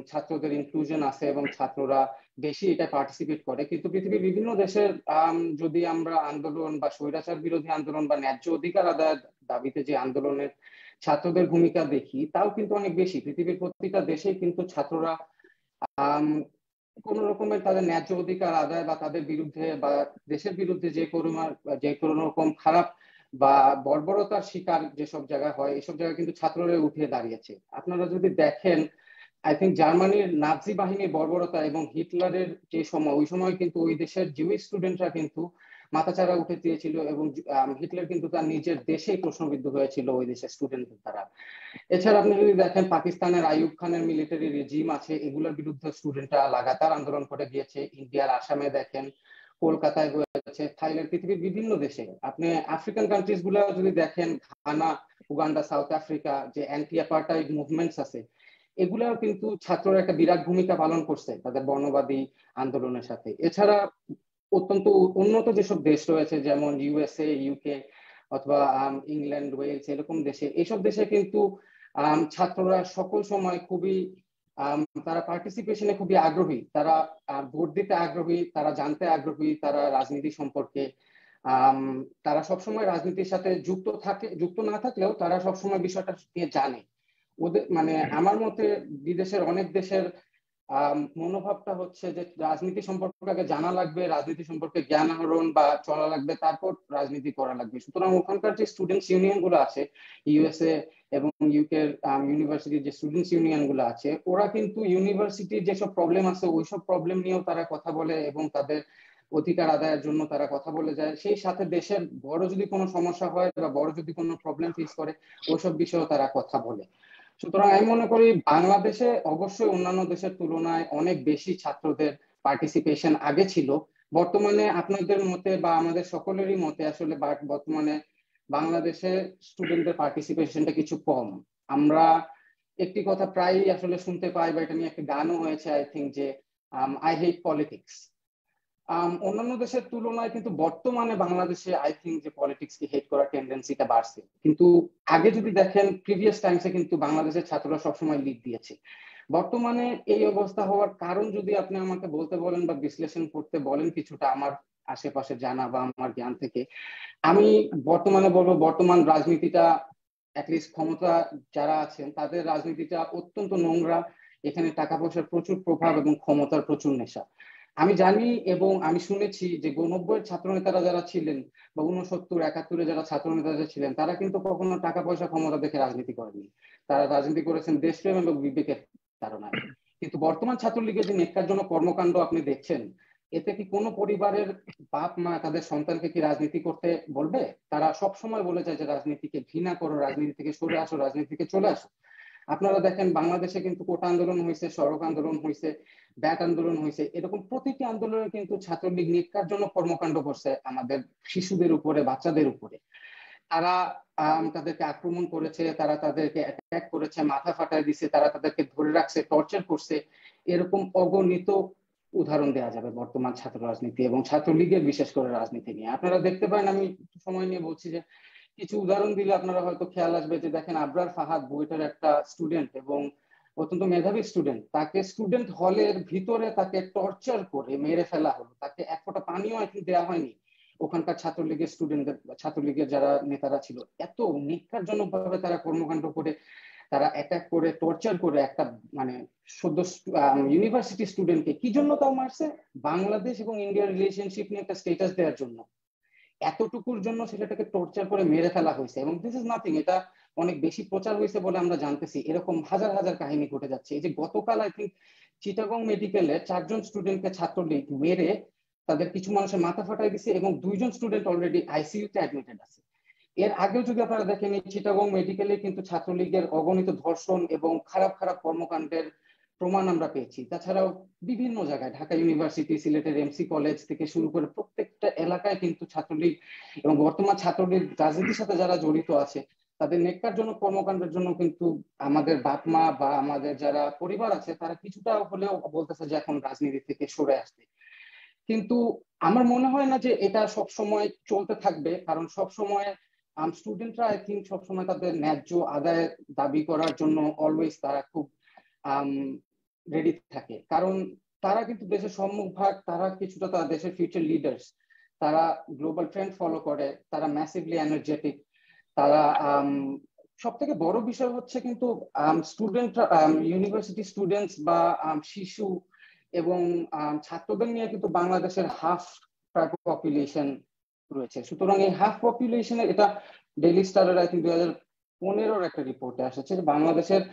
ছাত্রদের ইনক্লুশন আছে এবং ছাত্ররা বেশি এটা পার্টিসিপেট করে, কিন্তু পৃথিবীর বিভিন্ন দেশের যদি আমরা আন্দোলন বা স্বৈরাচার বিরোধী আন্দোলন বা ন্যায্য অধিকার আদায়ের দাবিতে যে আন্দোলনের ছাত্রদের ভূমিকা দেখি, তাও কিন্তু অনেক বেশি। পৃথিবীর প্রতিটা দেশেই কিন্তু ছাত্ররা কোন রকমের তাদের ন্যায্য অধিকার আদায় বা তাদের বিরুদ্ধে বা দেশের বিরুদ্ধে যে কোনো রকম খারাপ বা বর্বরতার শিকার যেসব জায়গায় হয়, এসব জায়গায় কিন্তু ছাত্ররা উঠে দাঁড়িয়েছে। আপনারা যদি দেখেন, আই থিঙ্ক জার্মানির নাৎসি বাহিনীর বর্বরতা এবং হিটলারের যে সময়, ওই সময় কিন্তু ওই দেশের জুইশ স্টুডেন্টরা কিন্তু মাথাচাড়া উঠে দিয়েছিল, এবং হিটলার কিন্তু তার নিজের দেশেই প্রশ্নবিদ্ধ হয়েছিল ওই দেশের স্টুডেন্টদের দ্বারা। এছাড়া আপনি যদি দেখেন পাকিস্তানের আইয়ুব খানের মিলিটারি রেজিম আছে, এগুলোর বিরুদ্ধে স্টুডেন্টরা লাগাতার আন্দোলন করে গিয়েছে। ইন্ডিয়ার আসামে দেখেন, কলকাতায় হয়েছে, থাইল্যান্ড, পৃথিবীর বিভিন্ন দেশে। আপনি আফ্রিকান কান্ট্রিজ গুলো যদি দেখেন, ঘানা, উগান্ডা, সাউথ আফ্রিকা, যে অ্যান্টি অ্যাপার্টাইড মুভমেন্টস আছে, এগুলাও কিন্তু ছাত্ররা একটা বিরাট ভূমিকা পালন করছে তাদের বর্ণবাদী আন্দোলনের সাথে। এছাড়া অত্যন্ত উন্নত যেসব দেশ রয়েছে, যেমন ইউএসএ, ইউকে অথবা ইংল্যান্ড, ওয়েলস, এরকম দেশে, এইসব দেশে কিন্তু ছাত্ররা সকল সময় খুবই তারা পার্টিসিপেশনে খুবই আগ্রহী, তারা ভোট দিতে আগ্রহী, তারা জানতে আগ্রহী, তারা রাজনীতি সম্পর্কে তারা সবসময় রাজনীতির সাথে যুক্ত না থাকলেও তারা সবসময় বিষয়টা নিয়ে জানে। ওদের মানে আমার মতে বিদেশের অনেক দেশের মনোভাবটা হচ্ছে যে রাজনীতি সম্পর্কে আগে জানা লাগবে, রাজনীতি সম্পর্কে জ্ঞান আহরণ বা চলা লাগবে, তারপর রাজনীতি করা লাগবে। সুতরাং ওখানকার যে স্টুডেন্টস ইউনিয়ন গুলো আছে ইউএসএ এবং ইউকে ইউনিভার্সিটির যে স্টুডেন্টস ইউনিয়ন গুলো আছে, ওরা কিন্তু ইউনিভার্সিটির যেসব প্রবলেম আছে ওইসব প্রবলেম নিয়েও তারা কথা বলে এবং তাদের অধিকার আদায়ের জন্য তারা কথা বলে যায়। সেই সাথে দেশের বড় যদি কোনো সমস্যা হয় বা বড় যদি কোনো প্রবলেম ফেস করে, ওইসব বিষয়েও তারা কথা বলে। সুতরাং আমি মনে করি বাংলাদেশে অবশ্যই অন্যান্য দেশের তুলনায় অনেক বেশি ছাত্রদের পার্টিসিপেশন আগে ছিল। বর্তমানে আপনাদের মতে বা আমাদের সকলেরই মতে আসলে বর্তমানে বাংলাদেশে স্টুডেন্টদের পার্টিসিপেশনটা কিছু কম। আমরা একটি কথা প্রায়ই আসলে শুনতে পাই, বা এটা নিয়ে একটা গানও হয়েছে আই থিঙ্ক, যে আই হেট পলিটিক্স। অন্যান্য দেশের তুলনায় কিন্তু বর্তমানে বাংলাদেশে আই থিঙ্ক যে পলিটিক্স কে হেট করার টেন্ডেন্সিটা বাড়ছে, কিন্তু আগে যদি দেখেন প্রিভিয়াস টাইমসে কিন্তু বাংলাদেশের ছাত্ররা সবসময় লিড দিয়েছে। বর্তমানে এই অবস্থা হওয়ার কারণ যদি আপনি আমাকে বলতে বলেন বা বিশ্লেষণ করতে বলেন কিছুটা আমার আশেপাশে জানা বা আমার জ্ঞান থেকে, আমি বর্তমানে বলবো বর্তমান রাজনীতিটা অ্যাটলিস্ট ক্ষমতা যারা আছেন তাদের রাজনীতিটা অত্যন্ত নোংরা। এখানে টাকা পয়সার প্রচুর প্রভাব এবং ক্ষমতার প্রচুর নেশা। আমি জানি এবং আমি শুনেছি যে 90-এর ছাত্র নেতারা যারা ছিলেন বা 69-71-এ যারা ছাত্র নেতারা ছিলেন তারা কিন্তু কখনো টাকা পয়সা ক্ষমতা দেখে রাজনীতি করেনি। তারা রাজনীতি করেছেন দেশপ্রেম এবং বিবেকের তাড়নায়। কিন্তু বর্তমান ছাত্রলীগের যে ন্যক্কারজনক কর্মকাণ্ড আপনি দেখছেন, এতে কি কোনো পরিবারের বাপ মা তাদের সন্তানকে কি রাজনীতি করতে বলবে? তারা সব সময় বলে যায় যে রাজনীতিকে ঘৃণা করো, রাজনীতি থেকে সরে আসো, রাজনীতি থেকে চলে আসো। আপনারা দেখেন বাংলাদেশে কিন্তু কোটা আন্দোলন হয়েছে, সড়ক আন্দোলন হয়েছে, ব্যাট আন্দোলন হয়েছে, এরকম প্রতিটি আন্দোলনে কিন্তু ছাত্রলীগ ন্যক্কারজনক কর্মকাণ্ড করছে আমাদের শিশুদের উপরে, বাচ্চাদের উপরে। তারা তাদেরকে আক্রমণ করেছে, তারা তাদেরকে অ্যাটাক করেছে, মাথা ফাটায় দিছে, তারা তাদেরকে ধরে রাখছে, টর্চার করছে। এরকম অগণিত উদাহরণ দেওয়া যাবে বর্তমান ছাত্র রাজনীতি এবং ছাত্রলীগের বিশেষ করে রাজনীতি নিয়ে। আপনারা দেখতে পারেন, আমি একটু সময় নিয়ে বলছি যে কিছু উদাহরণ দিলে আপনারা হয়তো খেয়াল আসবে যে দেখেন আবরার ফাহাদ বুয়েটের একটা স্টুডেন্ট এবং অত্যন্ত মেধাবী স্টুডেন্ট, তাকে স্টুডেন্ট হলের ভিতরে তাকে টর্চার করে মেরে ফেলা হলো, তাকে এক ফোঁটা পানিও এখন দেওয়া হয়নি। ওখানকার ছাত্রলীগের স্টুডেন্টদের, ছাত্রলীগের যারা নেতারা ছিল, এত নিখারজনক ভাবে তারা কর্মকাণ্ড করে, তারা অ্যাটাক করে, টর্চার করে একটা মানে সদ্য ইউনিভার্সিটি স্টুডেন্টকে কি জন্য তাও মারছে? বাংলাদেশ এবং ইন্ডিয়ার রিলেশনশিপ নিয়ে একটা স্ট্যাটাস দেওয়ার জন্য। এতটুকুর জন্য ছেলেটাকে টর্চার করে মেরে ফেলা হয়েছে এবং দিস ইজ নাথিং। এটা অনেক বেশি প্রচার হয়েছে বলে আমরা জানতেছি, এরকম হাজার হাজার কাহিনী ঘটে যাচ্ছে। এই যে গতকাল আই থিঙ্ক চিটাগং মেডিকেলে 4 জন স্টুডেন্টকে ছাত্রলীগ মেরে তাদের কিছু মানুষের মাথা ফাটাই দিছে এবং 2 জন স্টুডেন্ট অলরেডি আইসিইউতে অ্যাডমিটেড আছে। এর আগেও যদি আপনারা দেখেন এই চিটাগং মেডিকেলে কিন্তু ছাত্রলীগের অগণিত ধর্ষণ এবং খারাপ খারাপ কর্মকাণ্ডের প্রমাণ আমরা পেয়েছি। তাছাড়াও বিভিন্ন জায়গায়, ঢাকা ইউনিভার্সিটি, সিলেটের এমসি কলেজ থেকে শুরু করে প্রত্যেকটা এলাকায় কিন্তু ছাত্রলীগ এবং বর্তমান ছাত্রলীগ রাজনীতির সাথে যারা জড়িত আছে তাদের ন্যক্কারজনক কর্মকাণ্ডের জন্য কিন্তু আমাদের বাপ মা বা আমাদের যারা পরিবার আছে তারা কিছুটা হলেও বলতেছে যে এখন রাজনীতি থেকে সরে আসতে। কিন্তু আমার মনে হয় না যে এটা সব সময় চলতে থাকবে, কারণ সব সময় স্টুডেন্টরা আই থিঙ্ক সবসময় তাদের ন্যায্য আদায় দাবি করার জন্য অলওয়েজ তারা খুব রেডি থাকে, কারণ তারা কিন্তু দেশের সম্মুখভাগ, তারা কিছুটা তারা দেশের ফিউচার লিডার্স, তারা গ্লোবাল ট্রেন্ড ফলো করে, তারা ম্যাসিভলি এনার্জেটিক। তারা সব থেকে বড় বিষয় হচ্ছে কিন্তু স্টুডেন্টরা, ইউনিভার্সিটি স্টুডেন্টস বা শিশু এবং ছাত্রদের নিয়ে কিন্তু বাংলাদেশের হাফ পপুলেশন রয়েছে। সুতরাং এই হাফ পপুলেশনের, এটা ডেইলি স্টারের আই থিঙ্ক 2015-র একটা রিপোর্টে এসেছে যে বাংলাদেশের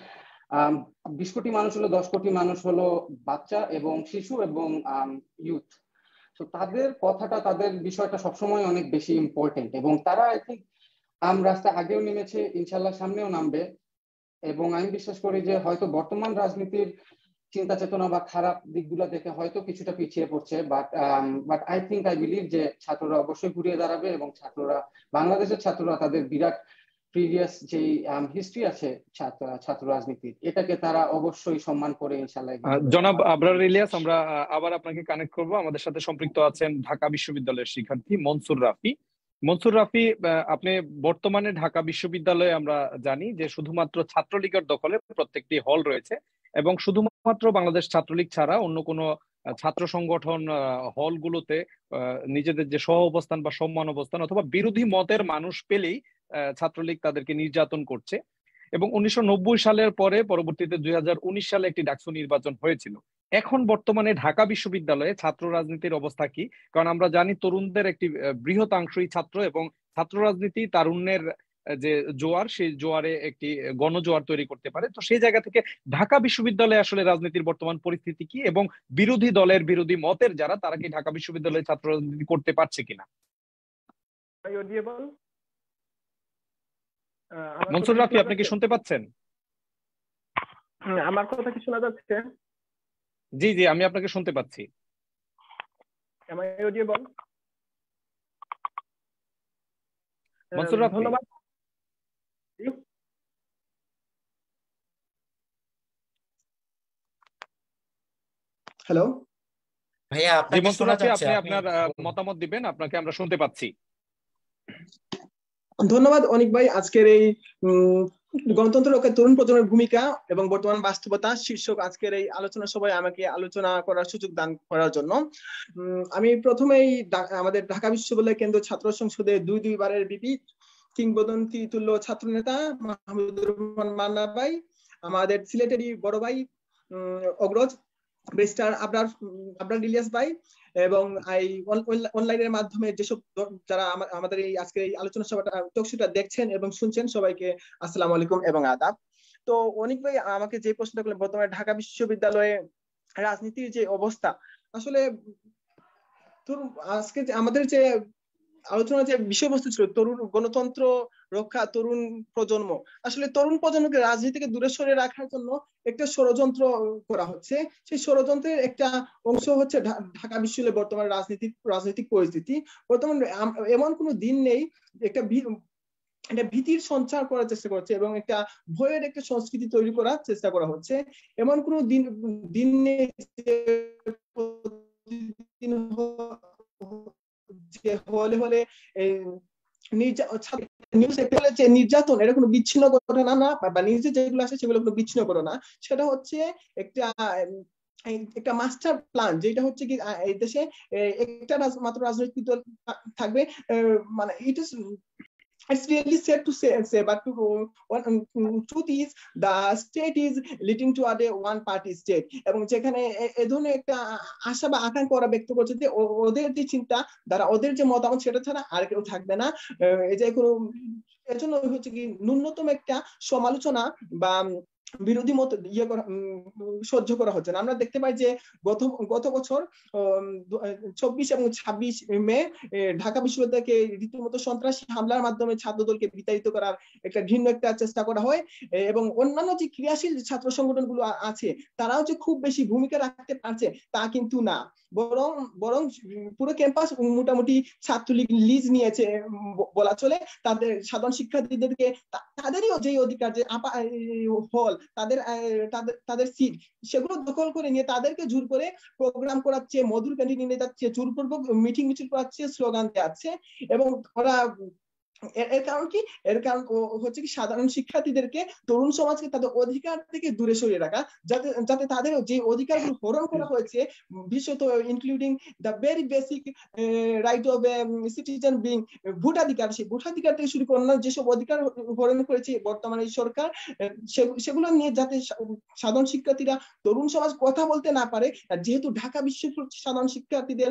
20 কোটি মানুষ হলো, 10 কোটি মানুষ হলো বাচ্চা এবং শিশু এবং ইউথ। তো তাদের কথাটা, তাদের বিষয়টা সবসময় অনেক বেশি ইম্পর্টেন্ট এবং তারা আই থিঙ্ক রাস্তায় আগেও নেমেছে, ইনশাল্লাহ সামনেও নামবে। এবং আমি বিশ্বাস করি যে হয়তো বর্তমান রাজনীতির চিন্তা চেতনা বা খারাপ দিকগুলো দেখে হয়তো কিছুটা পিছিয়ে পড়ছে, but I think I believe যে ছাত্ররা অবশ্যই ঘুরিয়ে দাঁড়াবে এবং ছাত্ররা, বাংলাদেশের ছাত্ররা তাদের বিরাট প্রিভিয়াস যে হিস্ট্রি আছে ছাত্র রাজনীতির, এটাকে তারা অবশ্যই সম্মান করে ইনশাল্লাহ। জনাব আবরার ইলিয়াস, আমরা আবার আপনাকে কানেক্ট করব। আমাদের সাথে সম্পৃক্ত আছেন ঢাকা বিশ্ববিদ্যালয়ের শিক্ষার্থী মনসুর রাফি। মনসুর রাফি, আপনি বর্তমানে ঢাকা বিশ্ববিদ্যালয়ে আমরা জানি যে শুধুমাত্র ছাত্রলীগের দখলে প্রত্যেকটি হল রয়েছে এবং শুধুমাত্র বাংলাদেশ ছাত্রলীগ ছাড়া অন্য কোনো ছাত্র সংগঠন হলগুলোতে নিজেদের যে সহ অবস্থান বা সম্মান অবস্থান অথবা বিরোধী মতের মানুষ পেলেই ছাত্রলীগ তাদেরকে নির্যাতন করছে। এবং 1990 সালের পরে পরবর্তীতে 2019 সালে একটি ডাকসু নির্বাচন হয়েছিল। এখন বর্তমানে ঢাকা বিশ্ববিদ্যালয়ে ছাত্র রাজনীতির অবস্থা কি? কারণ আমরা জানি তরুণদের একটি বৃহৎ অংশই ছাত্র এবং ছাত্র রাজনীতি তারুণ্যের যে জোয়ার, সেই জোয়ারে একটি গণজোয়ার তৈরি করতে পারে। তো সেই জায়গা থেকে ঢাকা বিশ্ববিদ্যালয়ে আসলে রাজনীতির বর্তমান পরিস্থিতি কি এবং বিরোধী দলের, বিরোধী মতের যারা, তারা কি ঢাকা বিশ্ববিদ্যালয়ে ছাত্র রাজনীতি করতে পারছে কিনা? মনসুর রাফি, আপনি কি শুনতে পাচ্ছেন? আমার কথা কি শোনা যাচ্ছে? জি জি, আমি আপনাকে শুনতে পাচ্ছি। মনসুর রাফি, ধন্যবাদ। হ্যালো, ভাইয়া জি আপনাকে মনসুর শোনা রাফি, যাচ্ছে, আপনি আপনি আপনার বলুন। মতামত দিবেন, আপনাকে আমরা শুনতে পাচ্ছি। ধন্যবাদ অনিক ভাই। আজকের এই গণতন্ত্র রক্ষায় তরুণ প্রজন্মের ভূমিকা এবং বর্তমান বাস্তবতা শীর্ষক আজকের এই আলোচনা সভায় আমাকে আলোচনা করার সুযোগ দান করার জন্য আমি প্রথমেই আমাদের ঢাকা বিশ্ববিদ্যালয় কেন্দ্র ছাত্র সংসদে দুইবারের ভিপি, কিংবদন্তি তুল্য ছাত্র নেতা মাহমুদুর রহমান মান্না ভাই, আমাদের সিলেটেরই বড় ভাই অগ্রজ ব্যারিস্টার আবরার ইলিয়াস ভাই, এবং এই অনলাইনের মাধ্যমে যেসব যারা আমাদের এই আজকে এই আলোচনা সভাটা টকশোটা দেখছেন এবং শুনছেন, সবাইকে আসসালামু আলাইকুম এবং আদাব। তো অনিক ভাই আমাকে যে প্রশ্নটা করলেন, বর্তমানে ঢাকা বিশ্ববিদ্যালয়ে রাজনীতির যে অবস্থা, আসলে আজকে আমাদের যে আলোচনার যে বিষয়বস্তু ছিল তরুণ গণতন্ত্র রক্ষা, তরুণ প্রজন্ম, আসলে তরুণ প্রজন্মকে রাজনীতি থেকে দূরে সরিয়ে রাখার জন্য একটা ষড়যন্ত্র করা হচ্ছে। সেই ষড়যন্ত্রের একটা অংশ হচ্ছে ঢাকা বিশ্ববিদ্যালয়ের বর্তমান রাজনৈতিক পরিস্থিতি। বর্তমানে এমন কোনো দিন নেই একটা ভীতির সঞ্চার করার চেষ্টা করছে এবং একটা ভয়ের একটা সংস্কৃতি তৈরি করার চেষ্টা করা হচ্ছে। এমন কোনো দিন নেই যে হলে হলে নির্যাতন এটা কোনো বিচ্ছিন্ন ঘটনা না, বা নিউজে যেগুলো আসে সেগুলো কোনো বিচ্ছিন্ন ঘটনা। সেটা হচ্ছে একটা মাস্টার প্ল্যান, যেটা হচ্ছে কি এই দেশে একটা মাত্র রাজনৈতিক দল থাকবে, মানে it's really sad to say but truth is the state is leading to a one party state, এবং যেখানে এ ধরনের একটা আশা বা আকাঙ্ক্ষা ওরা ব্যক্ত করছে যে ওদের যে চিন্তা দ্বারা ওদের যে মতামত সেটা ছাড়া আর কেউ থাকবে না। এই যে কোনো এজন্য হচ্ছে কি ন্যূনতম একটা সমালোচনা বা বিরোধী মত সহ্য করা হচ্ছে না। আমরা দেখতে পাই যে গত বছর 24 এবং 26 মে ঢাকা বিশ্ববিদ্যালয়কে রীতিমতো সন্ত্রাসী হামলার মাধ্যমে ছাত্রদলকে বিতাড়িত করার একটা ঘৃণ্য একটা চেষ্টা করা হয়, এবং অন্যান্য যে ক্রিয়াশীল ছাত্র সংগঠনগুলো আছে তারাও যে খুব বেশি ভূমিকা রাখতে পারছে তা কিন্তু না, বরং পুরো ক্যাম্পাস মোটামুটি ছাত্রলীগ লিজ নিয়েছে বলা চলে। তাদের সাধারণ শিক্ষার্থীদেরকে তাদেরই যে অধিকার যে হল তাদের সিট সেগুলো দখল করে নিয়ে তাদেরকে জোর করে প্রোগ্রাম করাচ্ছে, মধুর ক্যান্টিনে নিয়ে যাচ্ছে, জোরপূর্বক মিটিং মিছিল করাচ্ছে, স্লোগান দেওয়াচ্ছে। এবং ওরা এর কারণ কি? এর কারণ হচ্ছে কি সাধারণ শিক্ষার্থীদেরকে, তরুণ সমাজকে তাদের অধিকার থেকে দূরে সরিয়ে রাখা, যাতে তাদের যে অধিকারগুলো হরণ করা হয়েছে, বিশেষত including the very basic right of citizen being, ভোটাধিকার, সেই ভোটাধিকার থেকে শুরু করে যেসব অধিকার হরণ করেছে বর্তমানে সরকার, সেগুলো নিয়ে যাতে সাধারণ শিক্ষার্থীরা, তরুণ সমাজ কথা বলতে না পারে। যেহেতু ঢাকা বিশ্ববিদ্যালয়ের সাধারণ শিক্ষার্থীদের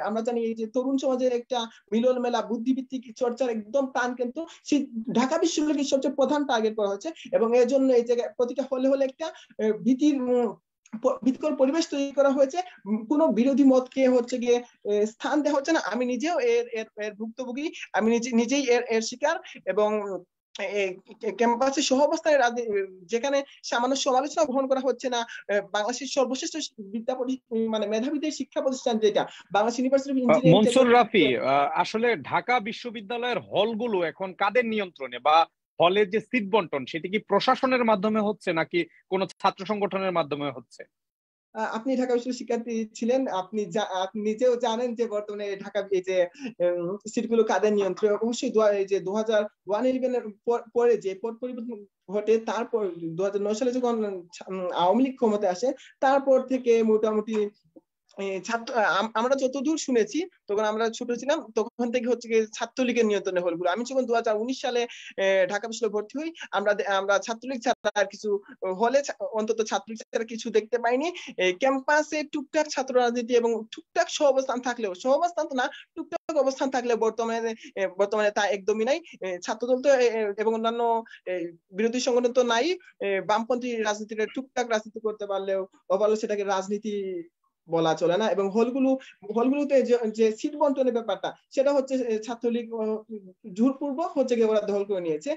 আমরা জানি এই যে তরুণ সমাজের একটা মিলন মেলা, বুদ্ধিভিত্তিক চর্চার একদম প্রাণ কিন্তু সেই ঢাকা বিশ্ববিদ্যালয়ের সবচেয়ে প্রধান টার্গেট করা হচ্ছে। এবং এর জন্য এই জায়গায় প্রতিটা হলে হলে একটা ভীতিকর পরিবেশ তৈরি করা হয়েছে। কোনো বিরোধী মতকে হচ্ছে গিয়ে স্থান দেওয়া হচ্ছে না। আমি নিজেও এর ভুক্তভোগী, আমি নিজেই এর শিকার। এবং ক্যাম্পাসে সহাবস্থায় যেখানে সামান্য সমালোচনা গ্রহণ করা হচ্ছে না, বাংলাদেশের সর্বশ্রেষ্ঠ মানে মেধাবীদের শিক্ষা প্রতিষ্ঠান যেটা Bangladesh university of engineering. Mansur Rafi, আসলে ঢাকা বিশ্ববিদ্যালয়ের হলগুলো এখন কাদের নিয়ন্ত্রণে, বা হলের যে সিট বন্টন সেটি কি প্রশাসনের মাধ্যমে হচ্ছে নাকি কোন ছাত্র সংগঠনের মাধ্যমে হচ্ছে? আপনি ঢাকা বিশ্ববিদ্যালয়ের শিক্ষার্থী ছিলেন, আপনি নিজেও জানেন যে বর্তমানে ঢাকা এই যে সিটগুলো কাদের নিয়ন্ত্রণে। অবশ্যই এই যে 2001-11 পরে যে পট পরিবর্তন ঘটে, তারপর 2009 সালে যখন আওয়ামী লীগ ক্ষমতায় আসে, তারপর থেকে মোটামুটি আমরা যতদূর শুনেছি, তখন আমরা ছোট ছিলাম, তখন থেকে হচ্ছে ছাত্রলীগের নিয়ন্ত্রণে হলগুলো। আমি যখন 2019 সালে ঢাকা বিশ্ববিদ্যালয়ে ভর্তি হই, আমরা ছাত্রলীগ ছাড়া আর কিছু হলে, অন্তত ছাত্রলীগ ছাড়া কিছু দেখতে পাইনি। ক্যাম্পাসে টুকটাক ছাত্র রাজনীতি এবং টুকটাক সহাবস্থান থাকলেও, সহাবস্থান তো না, টুকটাক অবস্থান থাকলে বর্তমানে তা একদমই নাই। ছাত্রদল তো এবং অন্যান্য বিরোধী সংগঠন তো নাই। বামপন্থী রাজনীতিটা টুকটাক রাজনীতি করতে পারলেও অবশ্য সেটাকে রাজনীতি বলা চলে না। এবং হলগুলোতে যে সিট বন্টনের ব্যাপারটা, সেটা হচ্ছে ছাত্রলীগ জোরপূর্বক হচ্ছে গিয়ে ওরা দখল করে নিয়েছে।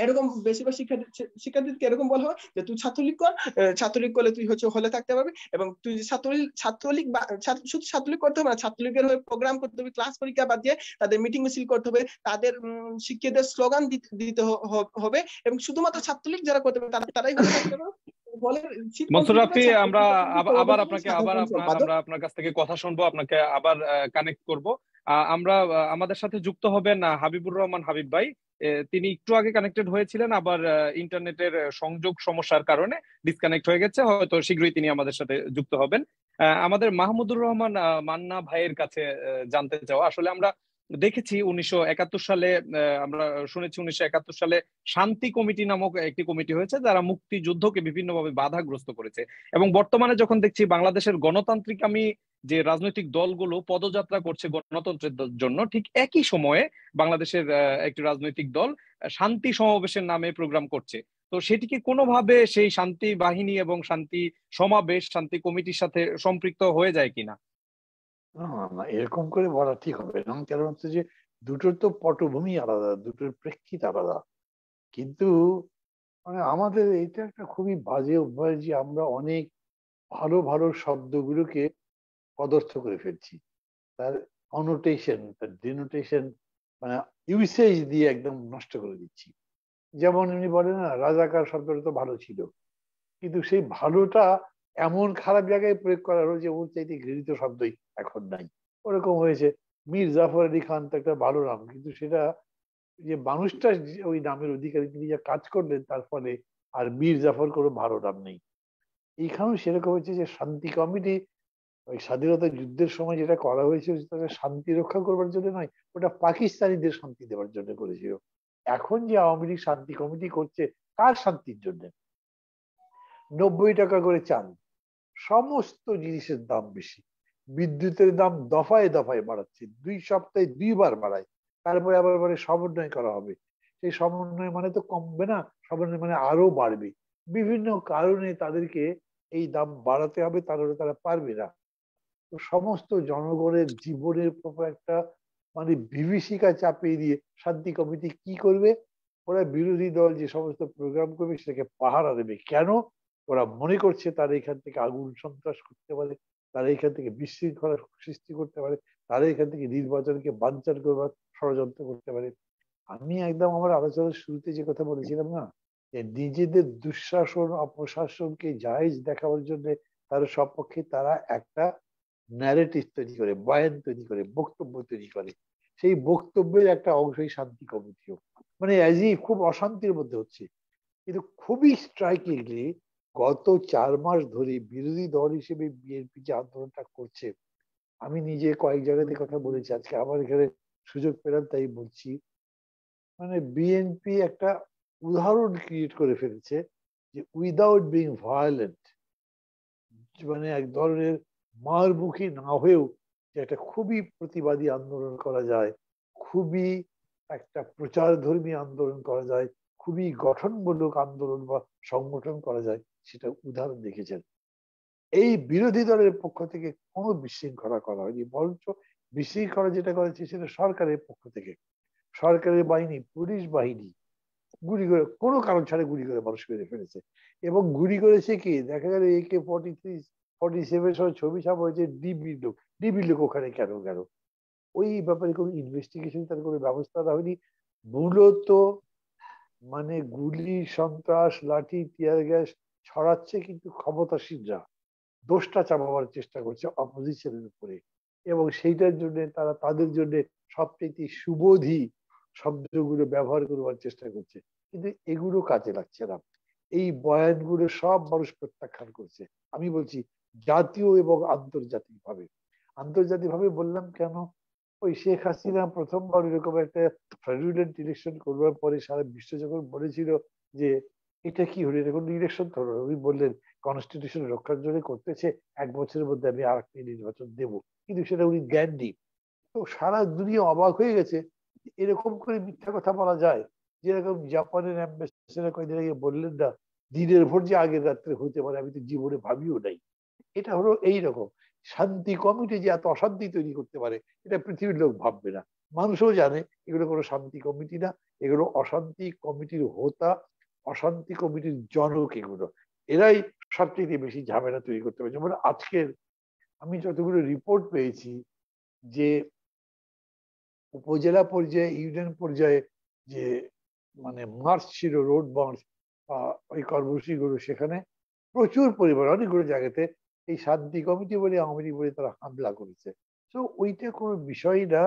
এরকম বেশিরভাগ শিক্ষার্থীকে এরকম বলা হয় যে তুই ছাত্রলীগ কর, ছাত্রলীগ করলে তুই হচ্ছে হলে থাকতে পারবি, এবং তুই ছাত্রলীগ শুধু ছাত্রলীগ করতে হবে না, ছাত্রলীগের হয়ে প্রোগ্রাম করতে হবে, ক্লাস পরীক্ষা বাদ দিয়ে তাদের মিটিং মিছিল করতে হবে, তাদের শিক্ষকদের স্লোগান দিতে হবে, এবং শুধুমাত্র ছাত্রলীগ যারা করতে হবে তারাই হলে থাকতে পারবে। হলের সিট মনসুর কমপ্লিট রাফি, হবে, আমরা আবার ছাত্র আপনাকে সম্পাদক। আমরা আপনার কাছ থেকে কথা শুনবো, আপনাকে আবার কানেক্ট করব। আমরা আমাদের সাথে যুক্ত হবেন হাবিবুর রহমান হাবিব ভাই। তিনি একটু আগে কানেক্টেড হয়েছিলেন, আবার ইন্টারনেটের সংযোগ সমস্যার কারণে ডিসকানেক্ট হয়ে গেছে, হয়তো শীঘ্রই তিনি আমাদের সাথে যুক্ত হবেন। আমাদের মাহমুদুর রহমান মান্না ভাইয়ের কাছে জানতে চাওয়া, আসলে আমরা দেখেছি 1971 সালে, আমরা শুনেছি 1971 সালে শান্তি কমিটি নামক একটি কমিটি হয়েছে যারা মুক্তিযুদ্ধকে বিভিন্নভাবে বাধাগ্রস্ত করেছে। এবং বর্তমানে যখন দেখছি বাংলাদেশের গণতান্ত্রিকামী যে রাজনৈতিক দলগুলো পদযাত্রা করছে গণতন্ত্রের জন্য, ঠিক একই সময়ে বাংলাদেশের একটি রাজনৈতিক দল শান্তি সমাবেশের নামে প্রোগ্রাম করছে। তো সেটি কি কোনোভাবে সেই শান্তি বাহিনী এবং শান্তি সমাবেশ, শান্তি কমিটির সাথে সম্পৃক্ত হয়ে যায় কিনা? না না, এরকম করে বলা ঠিক হবে না। কারণ হচ্ছে যে দুটোর তো পটভূমি আলাদা, দুটোর প্রেক্ষিত আলাদা। কিন্তু মানে আমাদের এটা একটা খুবই বাজে অভ্যাস যে আমরা অনেক ভালো ভালো শব্দগুলোকে পদার্থ করে ফেলছি। তার অনোটেশন, তার ডিনোটেশন, মানে ইউসেজ দিয়ে একদম নষ্ট করে দিচ্ছি। যেমন এমনি বলে না, রাজাকার শব্দটা তো ভালো ছিল, কিন্তু সেই ভালোটা এমন খারাপ জায়গায় প্রয়োগ করা হলো যে ওর চাইতে ঘৃণিত শব্দই এখন নাই। ওরকম হয়েছে। মীর জাফর আলী খান তো একটা ভালো নাম, কিন্তু সেটা যে মানুষটা ওই নামের অধিকারী তিনি যা কাজ করলেন তার ফলে আর মীর জাফর কোনো ভালো নাম নেই। এইখানেও সেরকম হয়েছে যে শান্তি কমিটি ওই স্বাধীনতা যুদ্ধের সময় যেটা করা হয়েছিল সেটা শান্তি রক্ষা করবার জন্য নয়, ওটা পাকিস্তানিদের শান্তি দেওয়ার জন্য করেছিল। এখন যে আওয়ামী লীগ শান্তি কমিটি করছে, কার শান্তির জন্য? 90 টাকা করে চাল, সমস্ত জিনিসের দাম বেশি, বিদ্যুতের দাম দফায় দফায় বাড়াচ্ছে, 2 সপ্তাহে 2 বার বাড়ায়, তারপরে আবার বলে সমন্বয় করা হবে। সেই সমন্বয় মানে তো কমবে না, সমন্বয় মানে আরো বাড়বে। বিভিন্ন কারণে তাদেরকে এই দাম বাড়াতে হবে, তাহলে তারা পারবে না। তো সমস্ত জনগণের জীবনের উপর একটা মানে বিভীষিকা চাপিয়ে দিয়ে শান্তি কমিটি কি করবে? ওরা বিরোধী দল যে সমস্ত প্রোগ্রাম করবে সেটাকে পাহারা দেবে। কেন? ওরা মনে করছে তারা এখান থেকে আগুন সন্ত্রাস করতে পারে, তারা এখান থেকে বিশৃঙ্খলা সৃষ্টি করতে পারে, তারা এখান থেকে নির্বাচনকে বানচাল করবার ষড়যন্ত্র করতে পারে। আমি একদম আমার আলোচনার শুরুতে যে কথা বলেছিলাম না, যে নিজেদের দুঃশাসন অপশাসনকে জায়েজ দেখাবার জন্য তারা সপক্ষে তারা একটা ন্যারেটিভ তৈরি করে, বয়ান তৈরি করে, বক্তব্য তৈরি করে। সেই বক্তব্যের একটা অংশই শান্তি কমিটিও। মানে খুব অশান্তির মধ্যে হচ্ছে। কিন্তু খুবই স্ট্রাইকিংলি গত 4 মাস ধরে বিরোধী দল হিসেবে বিএনপি যে আন্দোলনটা করছে, আমি নিজে কয়েক জায়গাতে কথা বলেছি, আজকে আমার এখানে সুযোগ পেলাম তাই বলছি। মানে বিএনপি একটা উদাহরণ ক্রিয়েট করে ফেলেছে যে উইদাউট বিং ভায়োলেন্ট, মানে এক ধরনের মারমুখী না হয়েও যে একটা খুবই প্রতিবাদী আন্দোলন করা যায়, খুবই একটা প্রচার ধর্মী আন্দোলন করা যায়, খুবই গঠনমূলক আন্দোলন বা সংগঠন করা যায়, সেটা উদাহরণ দেখেছেন। এই বিরোধী দলের পক্ষ থেকে কোনো বিশৃঙ্খলা করা হয়নি, বরঞ্চ বিশৃঙ্খলা যেটা করেছে সেটা সরকারের পক্ষ থেকে। সরকারের বাহিনী, পুলিশ বাহিনী গুলি করে, কোনো কারণ ছাড়া গুলি করে মানুষ মেরে ফেলেছে। এবং গুলি করেছে কি, দেখা গেল AK-43 47 সহ ছবি ছাপা হয়েছে ডিবির লোক। ডিবির লোক ওখানে কেন গেল? ওই ব্যাপারে কোনো ইনভেস্টিগেশন, তার কোনো ব্যবস্থা হয়নি। মূলত মানে গুলি, সন্ত্রাস, লাঠি, টিয়ার গ্যাস ছড়াচ্ছে, কিন্তু ক্ষমতাসীনরা দোষটা চাপাবার চেষ্টা করছে অপোজিশনের উপরে। এবং সেইটার জন্য তারা তাদের জন্য সবচেয়ে সুবোধী শব্দগুলো ব্যবহার করবার চেষ্টা করছে, কিন্তু এগুলো কাজে লাগছে না। এই বয়ানগুলো সব মানুষ প্রত্যাখ্যান করছে। আমি বলছি জাতীয় এবং আন্তর্জাতিক ভাবে। আন্তর্জাতিক ভাবে বললাম কেন? ওই শেখ হাসিনা প্রথমবার এরকম একটা ফ্রডুলেন্ট ইলেকশন করবার পরে সারা বিশ্ব যখন বলেছিল যে এটা কি হলো, এটা কোনো ইলেকশন তো নয়, উনি বললেন কনস্টিটিউশন রক্ষার জন্য করতেছে, 1 বছরের মধ্যে আমি আর একটা নির্বাচন দেবো, কিন্তু সেটা উনি দেননি। তো সারা দুনিয়া অবাক হয়ে গেছে, এরকম করে মিথ্যা কথা বলা যায়। যেরকম জাপানের অ্যাম্বাসেডর কয়েকদিন আগে বললেন না, দিনের ভোট যে আগের রাত্রে হতে পারে, আমি তো জীবনে ভাবিও নাই। এটা হলো এইরকম। শান্তি কমিটি যে এত অশান্তি তৈরি করতে পারে, এটা পৃথিবীর লোক ভাববে না। মানুষও জানে এগুলো কোনো শান্তি কমিটি না, এগুলো অশান্তি কমিটির হোতা, অশান্তি কমিটির জনক এগুলো। এরাই সবচেয়ে বেশি ঝামেলা তৈরি করতে পারে। যেমন আজকের আমি যতগুলো রিপোর্ট পেয়েছি যে উপজেলা পর্যায়ে, ইউনিয়ন পর্যায়ে যে মানে মার্চ ছিল, রোড মার্চ, ওই কর্মসূচিগুলো, সেখানে প্রচুর পরিমাণ অনেকগুলো জায়গাতে এই শান্তি কমিটি বলে আওয়ামী লীগ বলে তারা হামলা করেছে। তো ওইটা কোনো বিষয় না,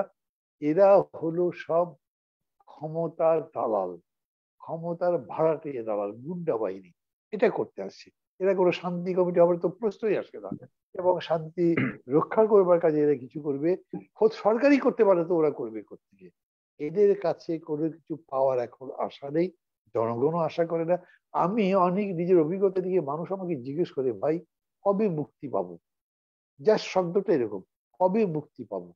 এরা হলো সব ক্ষমতার দালাল, ক্ষমতার ভাড়াটিয়া দালাল, গুন্ডা বাহিনী, এটা করতে আসছে। এরা কোনো শান্তি কমিটি হবার তো প্রশ্নই আসে না, এবং শান্তি রক্ষা করবার কাজে এরা কিছু করবে, খোদ সরকারই করতে পারে তো ওরা করবে কোত্থেকে? এদের কাছে কোনো কিছু পাওয়ার এখন আশা নেই, জনগণও আশা করে না। আমি অনেক নিজের অভিজ্ঞতা থেকে মানুষ আমাকে জিজ্ঞেস করে, ভাই কবে মুক্তি পাবো? জাস্ট শব্দটা এরকম, কবে মুক্তি পাবো?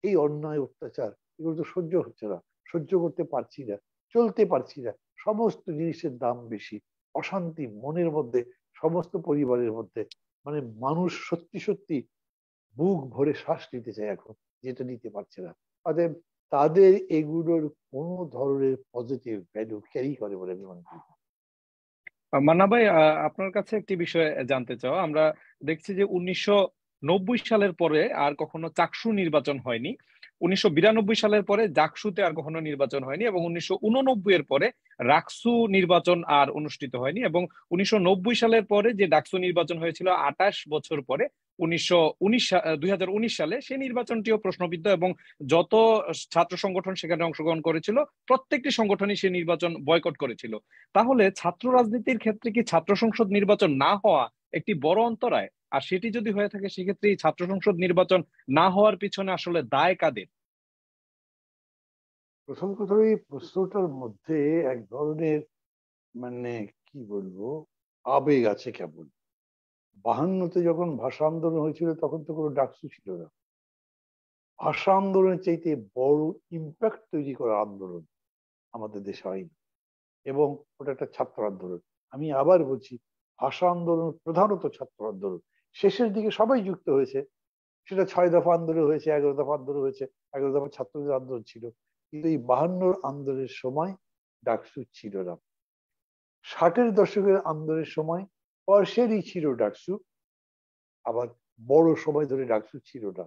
এই অন্যায় অত্যাচার এগুলো তো সহ্য হচ্ছে না, সহ্য করতে পারছি না, চলতে পারছি না। সমস্ত জিনিসের দাম বেশি, অশান্তি মনের মধ্যে, সমস্ত পরিবারের মধ্যে। মানে মানুষ সত্যি সত্যি বুক ভরে শ্বাস নিতে চায় এখন, যেটা নিতে পারছে না। অতএব তাদের এগুলোর কোনো ধরনের পজিটিভ ভ্যালু ক্যারি করে বলে আমি মনে করি না। মান্না ভাই, আপনার কাছে একটি বিষয় জানতে চাও। আমরা দেখছি যে 1990 সালের পরে আর কখনো চাকসু নির্বাচন হয়নি, 1992 সালের পরে জাকসুতে আর কখনো নির্বাচন হয়নি, এবং 1989 এর পরে রাকসু নির্বাচন আর অনুষ্ঠিত হয়নি, এবং 1990 সালের পরে যে ডাকসু নির্বাচন হয়েছিল 28 বছর পরে 2019 সালে, সেই নির্বাচনটিও প্রশ্নবিদ্ধ, এবং যত ছাত্র সংগঠন সেখানে অংশগ্রহণ করেছিল প্রত্যেকটি সংগঠনই সেই নির্বাচন বয়কট করেছিল। তাহলে ছাত্র রাজনীতির ক্ষেত্রে কি ছাত্র সংসদ নির্বাচন না হওয়া একটি বড় অন্তরায়? আর সেটি যদি হয়ে থাকে সেক্ষেত্রে এই ছাত্র সংসদ নির্বাচন না হওয়ার পিছনে আসলে দায় কাদের? প্রথম কথা, এই প্রশ্নটার মধ্যে এক ধরনের মানে কি বলবো আবেগ আছে কেমন। 52-তে যখন ভাষা আন্দোলন হয়েছিল তখন তো কোনো ডাকসু ছিল না। ভাষা আন্দোলনের চাইতে বড় ইম্প্যাক্ট তৈরি করা আন্দোলন আমাদের দেশে হয়নি, এবং ওটা একটা ছাত্র আন্দোলন। আমি আবার বলছি, ভাষা আন্দোলন প্রধানত ছাত্র আন্দোলন, শেষের দিকে সবাই যুক্ত হয়েছে, সেটা 6 দফা আন্দোলন হয়েছে, 11 দফা আন্দোলন হয়েছে, 11 দফা ছাত্রদের আন্দোলন ছিল, কিন্তু এই 52 আন্দোলনের সময় ডাকসু ছিল না। 60-এর দশকের আন্দোলনের সময় পরশেরই ছিল ডাকসু, আবার বড় সময় ধরে ডাকসু ছিল না।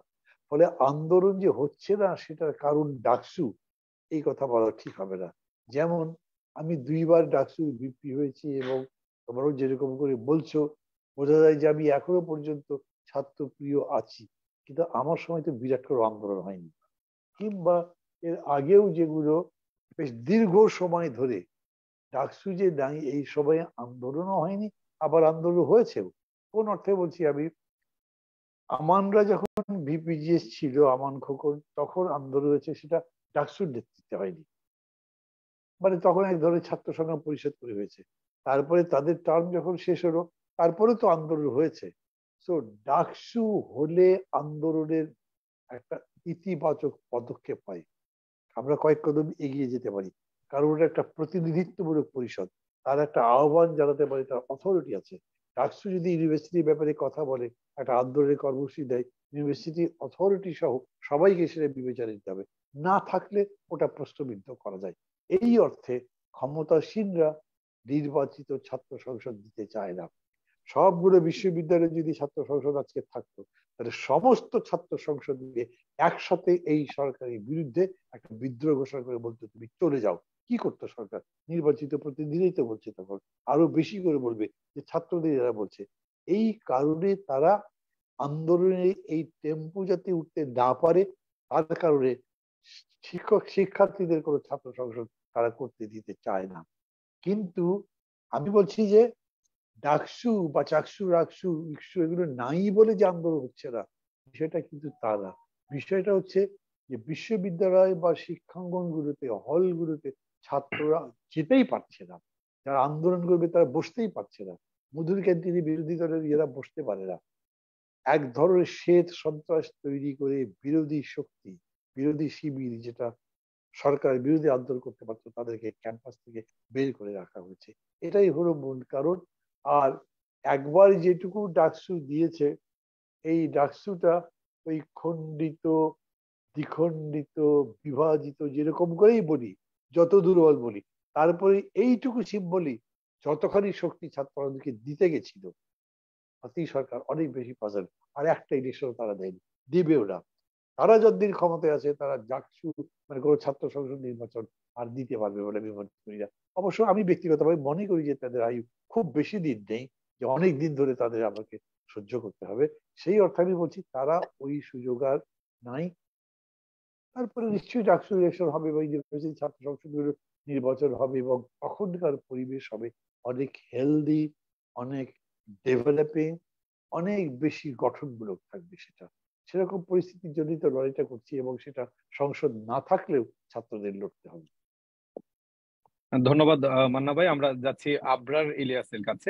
ফলে আন্দোলন যে হচ্ছে না সেটার কারণ ডাকসু, এই কথা বলা ঠিক হবে না। যেমন আমি 2বার ডাকসু ভিপি হয়েছি, এবং তোমরাও যেরকম করে বলছো বোঝা যায় যে আমি এখনো পর্যন্ত ছাত্র প্রিয় আছি, কিন্তু আমার সময় তো বিরাট কোনো আন্দোলন হয়নি। কিংবা এর আগেও যেগুলো বেশ দীর্ঘ সময় ধরে ডাকসু যে নাই, এই সময়ে আন্দোলনও হয়নি, আবার আন্দোলন হয়েছেও। কোন অর্থে বলছি, আমি আমানরা যখন ভিপিজিএস ছিল, আমান খোকন, তখন আন্দোলন হয়েছে, সেটা ডাকসুর নেতৃত্বে হয়নি, মানে তখন এক ধরনের ছাত্র সংগ্রাম পরিষদ করে হয়েছে। তারপরে তাদের টার্ম যখন শেষ হলো তারপরে তো আন্দোলন হয়েছে। তো ডাকসু হলে আন্দোলনের একটা ইতিবাচক পদক্ষেপ হয়, আমরা কয়েক কদম এগিয়ে যেতে পারি, কারণ ওটা একটা প্রতিনিধিত্বমূলক পরিষদ, তার একটা আহ্বান জানাতে পারে, তার অথরিটি আছে। ডাকসু যদি ইউনিভার্সিটির ব্যাপারে কথা বলে, একটা আন্দোলনের কর্মসূচি দেয়, ইউনিভার্সিটি অথরিটি সহ সবাইকে সেটা বিবেচনা দিতে হবে, না থাকলে ওটা প্রশ্নবিদ্ধ করা যায়। এই অর্থে ক্ষমতাসীনরা নির্বাচিত ছাত্র সংসদ দিতে চায় না। সবগুলো বিশ্ববিদ্যালয়ে যদি ছাত্র সংসদ আজকে থাকতো, তাহলে সমস্ত ছাত্র সংসদ মিলে একসাথে এই সরকারের বিরুদ্ধে একটা বিদ্রোহ ঘোষণা করে বলতো তুমি চলে যাও। কি করতো সরকার? নির্বাচিত প্রতিনিধিই তো বলছে, তখন আরো বেশি করে বলবে যে ছাত্রদের এরা বলছে। এই কারণে তারা আন্দোলনের এই টেম্পো যাতে উঠতে না পারে, তার কারণে শিক্ষার্থীদের কোনো ছাত্র সংসদ তারা করতে দিতে চায় না। কিন্তু আমি বলছি যে ডাকসু বা চাকসু রাকসু ইকসু এগুলো নাই বলে যে আন্দোলন হচ্ছে না, বিষয়টা কিন্তু তা না। বিষয়টা হচ্ছে যে বিশ্ববিদ্যালয় বা শিক্ষাঙ্গনগুলোতে, হলগুলোতে ছাত্ররা যেতেই পারছে না, যারা আন্দোলন করবে তারা বসতেই পারছে না, মধুর ক্যান্টিনে বিরোধী দলের এরা বসতে পারে না। এক ধরনের শ্বেত সন্ত্রাস তৈরি করে বিরোধী শক্তি, বিরোধী শিবির, যেটা সরকারের বিরোধী আন্দোলন করতে পারতো, তাদেরকে ক্যাম্পাস থেকে বের করে রাখা হয়েছে। এটাই হলো মূল কারণ। আর একবার যেটুকু ডাকসু দিয়েছে, এই ডাকসুটা ওই খণ্ডিত, দ্বিখণ্ডিত, বিভাজিত যেরকম করেই বলি, যত দুর্বল বলি, তারপরে এইটুকু সিম্বলি যতখানি শক্তি ছাত্রদেরকে দিতে গেছিল, তাতেই সরকার অনেক বেশি পাজল। আর একটা ইলেকশন তারা দেয়নি, দিবেও না। তারা যতদিন ক্ষমতায় আছে তারা ডাকসু মানে কোনো ছাত্র সংসদ নির্বাচন আর দিতে পারবে বলে আমি মনে করি না। অবশ্য আমি ব্যক্তিগতভাবে মনে করি যে তাদের আয়ু খুব বেশি দিন নেই, যে অনেক দিন ধরে তাদের আমাকে সহ্য করতে হবে। সেই অর্থে আমি বলছি তারা ওই সুযোগ আর নাই। তারপরে নিশ্চয়ই ডাকসু ইলেকশন হবে বা ইউনিভার্সিটি ছাত্র সংসদের নির্বাচন হবে এবং তখনকার পরিবেশ হবে অনেক হেলদি, অনেক ডেভেলপিং, অনেক বেশি গঠনমূলক থাকবে। সেরকম পরিস্থিতির জন্যই তো লড়াইটা করছি এবং সেটা সংসদ না থাকলেও ছাত্রদের লড়তে হবে। ধন্যবাদ মান্না ভাই। আমরা যাচ্ছি আবরার ইলিয়াসের কাছে।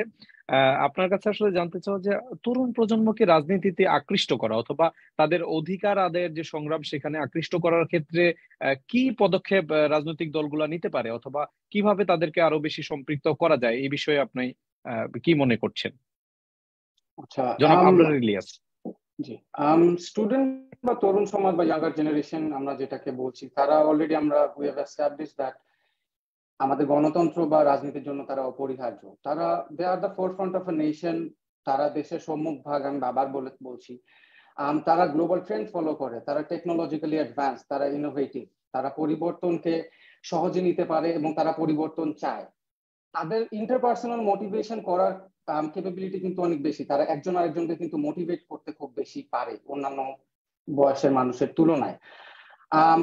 আপনার কাছে আসলে জানতে চাও যে তরুণ প্রজন্মকে রাজনীতিতে আকৃষ্ট করা অথবা তাদের অধিকার আদায়ের যে সংগ্রাম সেখানে আকৃষ্ট করার ক্ষেত্রে কি পদক্ষেপ রাজনৈতিক দলগুলা নিতে পারে অথবা কিভাবে তাদেরকে আরো বেশি সম্পৃক্ত করা যায়, এই বিষয়ে আপনি কি মনে করছেন? আচ্ছা, জনাব আবরার ইলিয়াস। জি, স্টুডেন্ট বা তরুণ সমাজ বা ইয়াঙ্গার জেনারেশন আমরা যেটাকে বলছি, তারা অলরেডি আমরা উই হ্যাভ এস্টাবলিশড দ্যাট আমাদের গণতন্ত্র বা রাজনীতির জন্য তারা অপরিহার্য। তারা they are the forefront of a nation. তারা দেশের সম্মুখ ভাগ, আমি বাবার বলছি। তারা গ্লোবাল ট্রেন্ড ফলো করে, তারা টেকনোলজিক্যালি অ্যাডভান্স, তারা ইনোভেটিভ, তারা পরিবর্তনকে সহজে নিতে পারে এবং তারা পরিবর্তন চায়। তাদের ইন্টারপার্সোনাল মোটিভেশন করার ক্যাপাবিলিটি কিন্তু অনেক বেশি। তারা একজন আরেকজনকে কিন্তু মোটিভেট করতে খুব বেশি পারে অন্যান্য বয়সের মানুষের তুলনায়।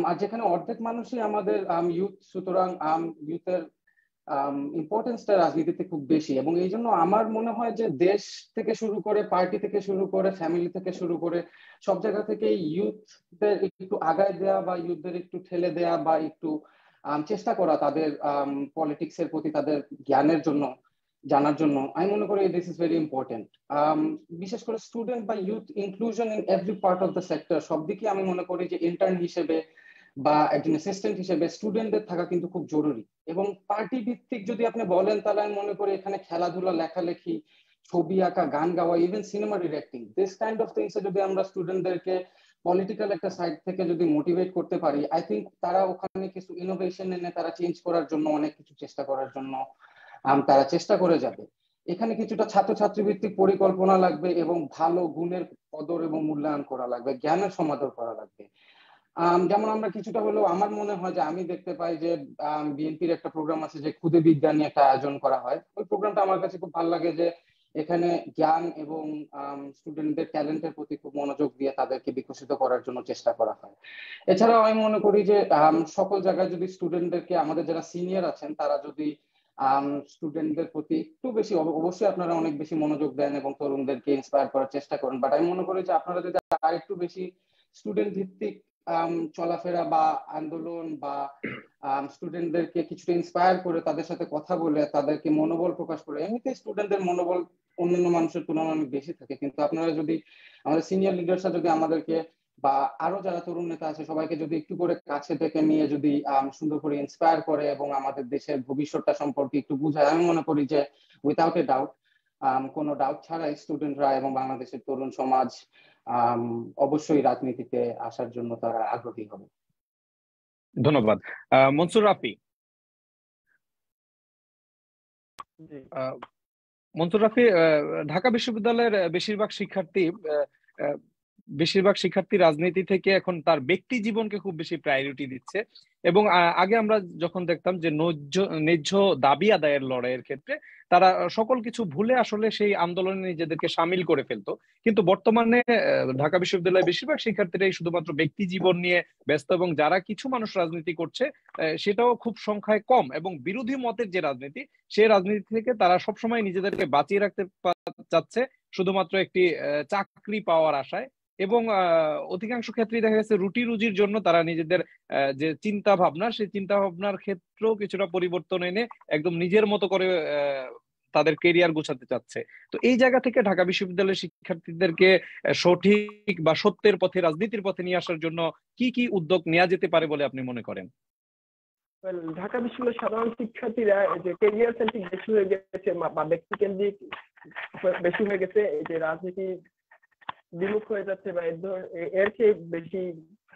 আর যেখানে অর্ধেক মানুষই আমাদের ইউথ, সুতরাং ইউথের ইম্পর্টেন্সটা রাজনীতিতে খুব বেশি। এবং এই জন্য আমার মনে হয় যে দেশ থেকে শুরু করে, পার্টি থেকে শুরু করে, ফ্যামিলি থেকে শুরু করে সব জায়গা থেকে ইউথদের একটু আগায় দেয়া বা ইউথদের একটু ঠেলে দেয়া বা একটু চেষ্টা করা তাদের পলিটিক্স এর প্রতি তাদের জ্ঞানের জন্য, জানার জন্য, আমি মনে করি দিস ইজ ভেরি ইম্পর্টেন্ট। বিশেষ করে স্টুডেন্ট বা youth inclusion in every part of the sector, সব দিকে আমি মনে করি যে ইন্টার্ন হিসেবে বা একজন অ্যাসিস্ট্যান্ট হিসেবে স্টুডেন্টদের থাকা কিন্তু খুব জরুরি। এবং পার্টি ভিত্তিক যদি আপনি বলেন তাহলে আমি মনে করি এখানে খেলাধুলা, লেখালেখি, ছবি আঁকা, গান গাওয়া, even cinema directing, this kind of things যদি আমরা স্টুডেন্টদেরকে পলিটিক্যাল একটা সাইড থেকে যদি মোটিভেট করতে পারি, আই থিঙ্ক তারা ওখানে কিছু ইনোভেশন এনে তারা চেঞ্জ করার জন্য, অনেক কিছু চেষ্টা করার জন্য তারা চেষ্টা করে যাবে। এখানে কিছুটা ছাত্রছাত্রী ভিত্তিক পরিকল্পনা লাগবে এবং ভালো গুণের কদর এবং মূল্যায়ন করা লাগবে, জ্ঞানের সমাদর করা লাগবে। যেমন আমরা কিছুটা হলেও আমার মনে হয় যে আমি দেখতে পাই যে বিএনপির একটা প্রোগ্রাম আছে যে খুদে বিজ্ঞানী একটা আয়োজন করা হয়। ওই প্রোগ্রামটা আমার কাছে খুব ভালো লাগে যে এখানে জ্ঞান এবং স্টুডেন্টদের ট্যালেন্টের প্রতি খুব মনোযোগ দিয়ে তাদেরকে বিকশিত করার জন্য চেষ্টা করা হয়। এছাড়াও আমি মনে করি যে সকল জায়গায় যদি স্টুডেন্টদেরকে, আমাদের যারা সিনিয়র আছেন তারা যদি স্টুডেন্টদের প্রতি একটু বেশি, অবশ্যই আপনারা অনেক বেশি মনোযোগ দেন এবং তরুণদেরকে ইন্সপায়ার করার চেষ্টা করেন, বাট আমি মনে করি যে আপনারা যদি আর একটু বেশি স্টুডেন্ট ভিত্তিক চলাফেরা বা আন্দোলন বা স্টুডেন্টদেরকে কিছুটা ইন্সপায়ার করে তাদের সাথে কথা বলে তাদেরকে মনোবল প্রকাশ করে, এমনিতে স্টুডেন্টদের মনোবল অন্যান্য মানুষের তুলনায় অনেক বেশি থাকে, কিন্তু আপনারা যদি, আমাদের সিনিয়র লিডার্সরা যদি আমাদেরকে বা আরো যারা তরুণ নেতা আছে সবাইকে যদি একটু করে কাছে থেকে নিয়ে যদি সুন্দর করে ইন্সপায়ার করে এবং আমাদের দেশের ভবিষ্যৎটা সম্পর্কে একটু বুঝায়, আমি মনে করি যে উইথাউট এ ডাউট, কোনো ডাউট ছাড়াই স্টুডেন্টরা এবং বাংলাদেশের তরুণ সমাজ অবশ্যই রাজনীতিতে আসার জন্য তারা আগ্রহী হবে। ধন্যবাদ। মনসুর রাফি। মনসুর রাফি, ঢাকা বিশ্ববিদ্যালয়ের বেশিরভাগ শিক্ষার্থী রাজনীতি থেকে এখন তার ব্যক্তি জীবনকে খুব বেশি প্রায়োরিটি দিচ্ছে এবং আগে আমরা যখন দেখতাম যে ন্যায্য দাবি আদায়ের লড়াইয়ের ক্ষেত্রে তারা সকল কিছু ভুলে আসলে সেই আন্দোলনে নিজেদেরকে সামিল করে ফেলতো, কিন্তু বর্তমানে ঢাকা বিশ্ববিদ্যালয়ের বেশিরভাগ শিক্ষার্থীরাই শুধুমাত্র ব্যক্তি জীবন নিয়ে ব্যস্ত এবং যারা কিছু মানুষ রাজনীতি করছে সেটাও খুব সংখ্যায় কম এবং বিরোধী মতের যে রাজনীতি, সেই রাজনীতি থেকে তারা সবসময় নিজেদেরকে বাঁচিয়ে রাখতে চাচ্ছে শুধুমাত্র একটি চাকরি পাওয়ার আশায় এবং অধিকাংশ ক্ষেত্রেই দেখা গেছে রুটি রুজির জন্য তারা নিজেদের যে চিন্তা ভাবনা, সেই চিন্তা ভাবনার ক্ষেত্রেও কিছুটা পরিবর্তন এনে একদম নিজের মতো করে তাদের কেরিয়ার গোছাতে চাচ্ছে। তো এই জায়গা থেকে ঢাকা বিশ্ববিদ্যালয়ের শিক্ষার্থীদেরকে সঠিক বা সত্যের পথে, রাজনীতির পথে নিয়ে আসার জন্য কি কি উদ্যোগ নেওয়া যেতে পারে বলে আপনি মনে করেন? ঢাকা বিশ্ববিদ্যালয়ের সাধারণ শিক্ষার্থীরা যে কেরিয়ার সেন্ট্রিক বেশি হয়ে গেছে বা ব্যক্তি কেন্দ্রিক বেশি হয়ে গেছে, এই যে রাজনীতি বিমুখ হয়ে যাচ্ছে বা এর চেয়ে বেশি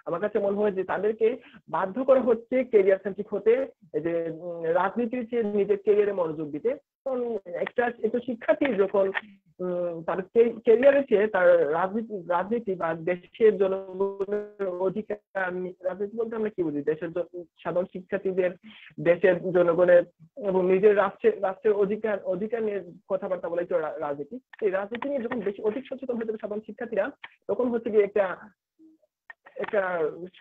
আমার কাছে মনে হয় যে তাদেরকে বাধ্য করা হচ্ছে কেরিয়ার সেন্ট্রিক হতে, যে রাজনীতির চেয়ে নিজের কেরিয়ারে মনোযোগ দিতে। কারণ একটা শিক্ষার্থী যখন তার কেরিয়ারের চেয়ে তার রাজনীতি বা দেশের জনগণের অধিকার, রাজনীতি বলতে আমরা কি বুঝি, দেশের সাধারণ শিক্ষার্থীদের, দেশের জনগণের এবং নিজের রাষ্ট্রের অধিকার নিয়ে কথাবার্তা বলে রাজনীতি। এই রাজনীতি নিয়ে যখন বেশি অধিক সচেতন হয়ে যাবে সাধারণ শিক্ষার্থীরা, তখন হচ্ছে কি একটা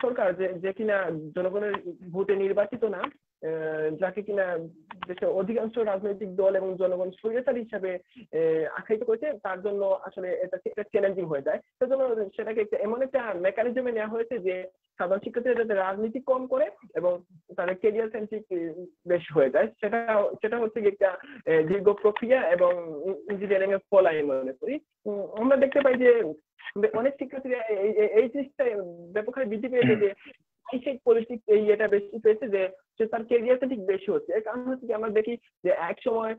সরকার যে কিনা জনগণের ভোটে নির্বাচিত না, যাকে কিনা দেশের অধিকাংশ রাজনৈতিক দল এবং জনগণ স্বৈরাচারী হিসাবে আখ্যায়িত করেছে, তার জন্য আসলে এটা চ্যালেঞ্জিং হয়ে যায়। সেজন্য সেটাকে এমন একটা মেকানিজমে নেওয়া হয়েছে যে সাধারণ শিক্ষার্থীরা যাতে রাজনীতি কম করে এবং তাদের কেরিয়ার সেন্ট্রিক বেশি হয়ে যায়, সেটা হচ্ছে একটা দীর্ঘ প্রক্রিয়া এবং ইঞ্জিনিয়ারিং এর ফল আমি মনে করি। আমরা দেখতে পাই যে অনেক শিক্ষার্থীরা এই জিনিসটা ব্যাপক হারে বৃদ্ধি পেয়েছে যে পলিটিক্স এটা বেশি পেয়েছে যে তার কেরিয়ারটা ঠিক বেশি হচ্ছে। এর কারণ হচ্ছে কি, আমরা দেখি যে এক সময়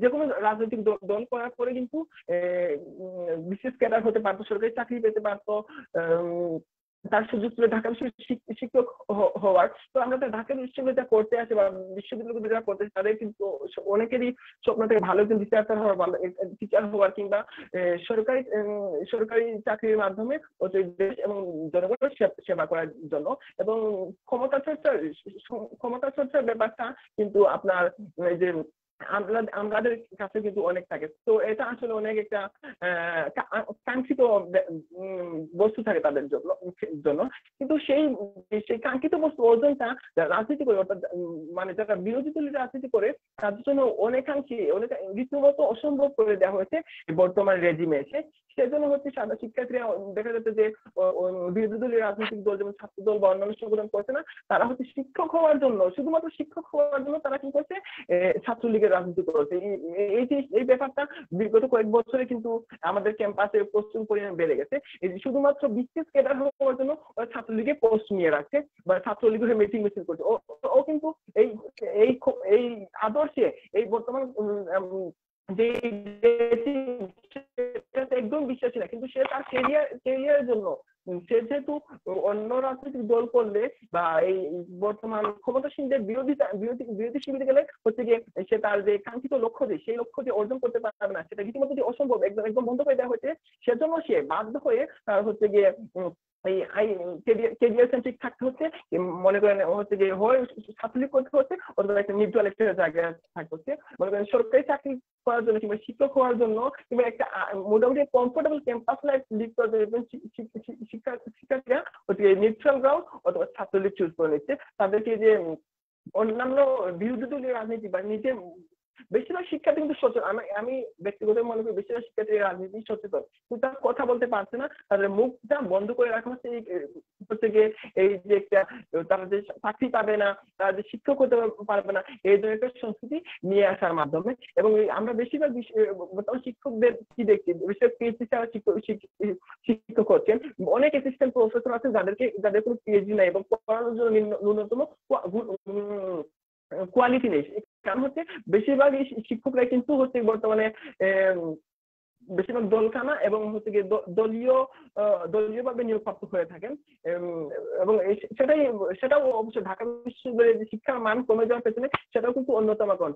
যে কোনো রাজনৈতিক দল করার পরে কিন্তু বিশেষ ক্যাডার হতে পারতো, সরকারি চাকরি পেতে পারতো, তার সুযোগ ছিল ঢাকা বিশ্ববিদ্যালয়ের শিক্ষক হওয়ার। তো আমরা ঢাকা বিশ্ববিদ্যালয় করতে আসি বা বিশ্ববিদ্যালয় যারা করতে আসি, তাদের কিন্তু অনেকেরই স্বপ্ন থেকে ভালো একজন টিচার হওয়ার কিংবা সরকারি চাকরির মাধ্যমে দেশ এবং জনগণের সেবা করার জন্য। এবং ক্ষমতা চর্চার ব্যাপারটা কিন্তু আপনার এই যে আমাদের কাছে কিন্তু অনেক থাকে। তো এটা আসলে অনেক একটা কাঙ্ক্ষিত বস্তু থাকে তাদের জন্য, কিন্তু সেই কাঙ্ক্ষিত বস্তু অর্জনটা রাজনীতি করে, অর্থাৎ মানে যারা বিরোধী দলের রাজনীতি করে, তাদের জন্য অনেক রীতিমতো অসম্ভব করে দেওয়া হয়েছে বর্তমান রেজিমে এসে। সেজন্য হচ্ছে সাধারণ শিক্ষার্থীরা দেখা যাচ্ছে যে বিরোধী দলের রাজনৈতিক দল যেমন ছাত্র দল বা অন্যান্য সংগঠন করছে না, তারা হচ্ছে শিক্ষক হওয়ার জন্য, শুধুমাত্র শিক্ষক হওয়ার জন্য তারা কি করছে, ছাত্রলীগের রাজনীতি করছে। এই ব্যাপারটা বিগত কয়েক বছরে কিন্তু আমাদের ক্যাম্পাসে প্রচুর পরিমাণে বেড়ে গেছে। শুধুমাত্র বিশেষ ক্যাডার হওয়ার জন্য ছাত্রলীগের পোস্ট নিয়ে রাখছে বা ছাত্রলীগের মিটিং মিছিল করছে। ও কিন্তু এই আদর্শে এই বর্তমান যে একদম বিশ্বাসী না, কিন্তু সে তার কেরিয়ারের জন্য সে যেহেতু অন্য রাজনৈতিক দল করলে বা এই বর্তমান ক্ষমতাসীনদের বিরোধী শিবিরে গেলে হচ্ছে গিয়ে সে তার যে কাঙ্ক্ষিত লক্ষ্য সেই লক্ষ্য অর্জন করতে পারবে না, সেটা রীতিমতো যে অসম্ভব, একদম বন্ধ করে দেওয়া হয়েছে। সেজন্য সে বাধ্য হয়ে তার হচ্ছে গিয়ে এই কেরিয়ার সেন্ট্রিক থাকতে হচ্ছে, মনে করেন হচ্ছে যে হয় ছাত্রলীগ করতে হচ্ছে অথবা একটা নিউট্রাল একটা জায়গায় থাকতে হচ্ছে। মনে করেন সরকারি চাকরি করার জন্য কিংবা শিক্ষক হওয়ার জন্য কিংবা একটা মোটামুটি কমফোর্টেবল ক্যাম্পাস লাইফ লিড করার জন্য শিক্ষার্থীরা হচ্ছে নিউট্রাল গ্রাউন্ড অথবা ছাত্রলীগ চুজ করে নিচ্ছে। তাদেরকে যে অন্যান্য বিরোধী দলীয় রাজনীতি বা নিজের বেশিরভাগ শিক্ষার্থী কিন্তু সচেতন, আমি ব্যক্তিগত মনে করি বেশিরভাগ শিক্ষার্থী রাজনীতি সচেতন, কিন্তু তারা কথা বলতে পারছে না, তাদের মুখটা বন্ধ করে রাখা হচ্ছে গিয়ে এই যে একটা তারা যে চাকরি পাবে না, তারা যে শিক্ষক হতে পারবে না, এই ধরনের একটা সংস্কৃতি নিয়ে আসার মাধ্যমে। এবং আমরা বেশিরভাগ শিক্ষকদের কি দেখছি, বিশেষ পিএইচডি ছাড়া শিক্ষক হচ্ছেন, অনেক অ্যাসিস্ট্যান্ট প্রফেসর আছেন যাদের কোনো পিএইচডি নাই এবং পড়ানোর জন্য ন্যূনতম কোয়ালিটি নেই। কারণ হচ্ছে বেশিরভাগ শিক্ষকরা কিন্তু হচ্ছে বর্তমানে বেশিরভাগ দলখানা এবং হচ্ছে গিয়ে দলীয়ভাবে নিয়োগপ্রাপ্ত হয়ে থাকেন। এবং সেটাও অবশ্য ঢাকা বিশ্ববিদ্যালয়ের যে শিক্ষার মান কমে যাওয়ার পেছনে সেটাও কিন্তু অন্যতম কারণ।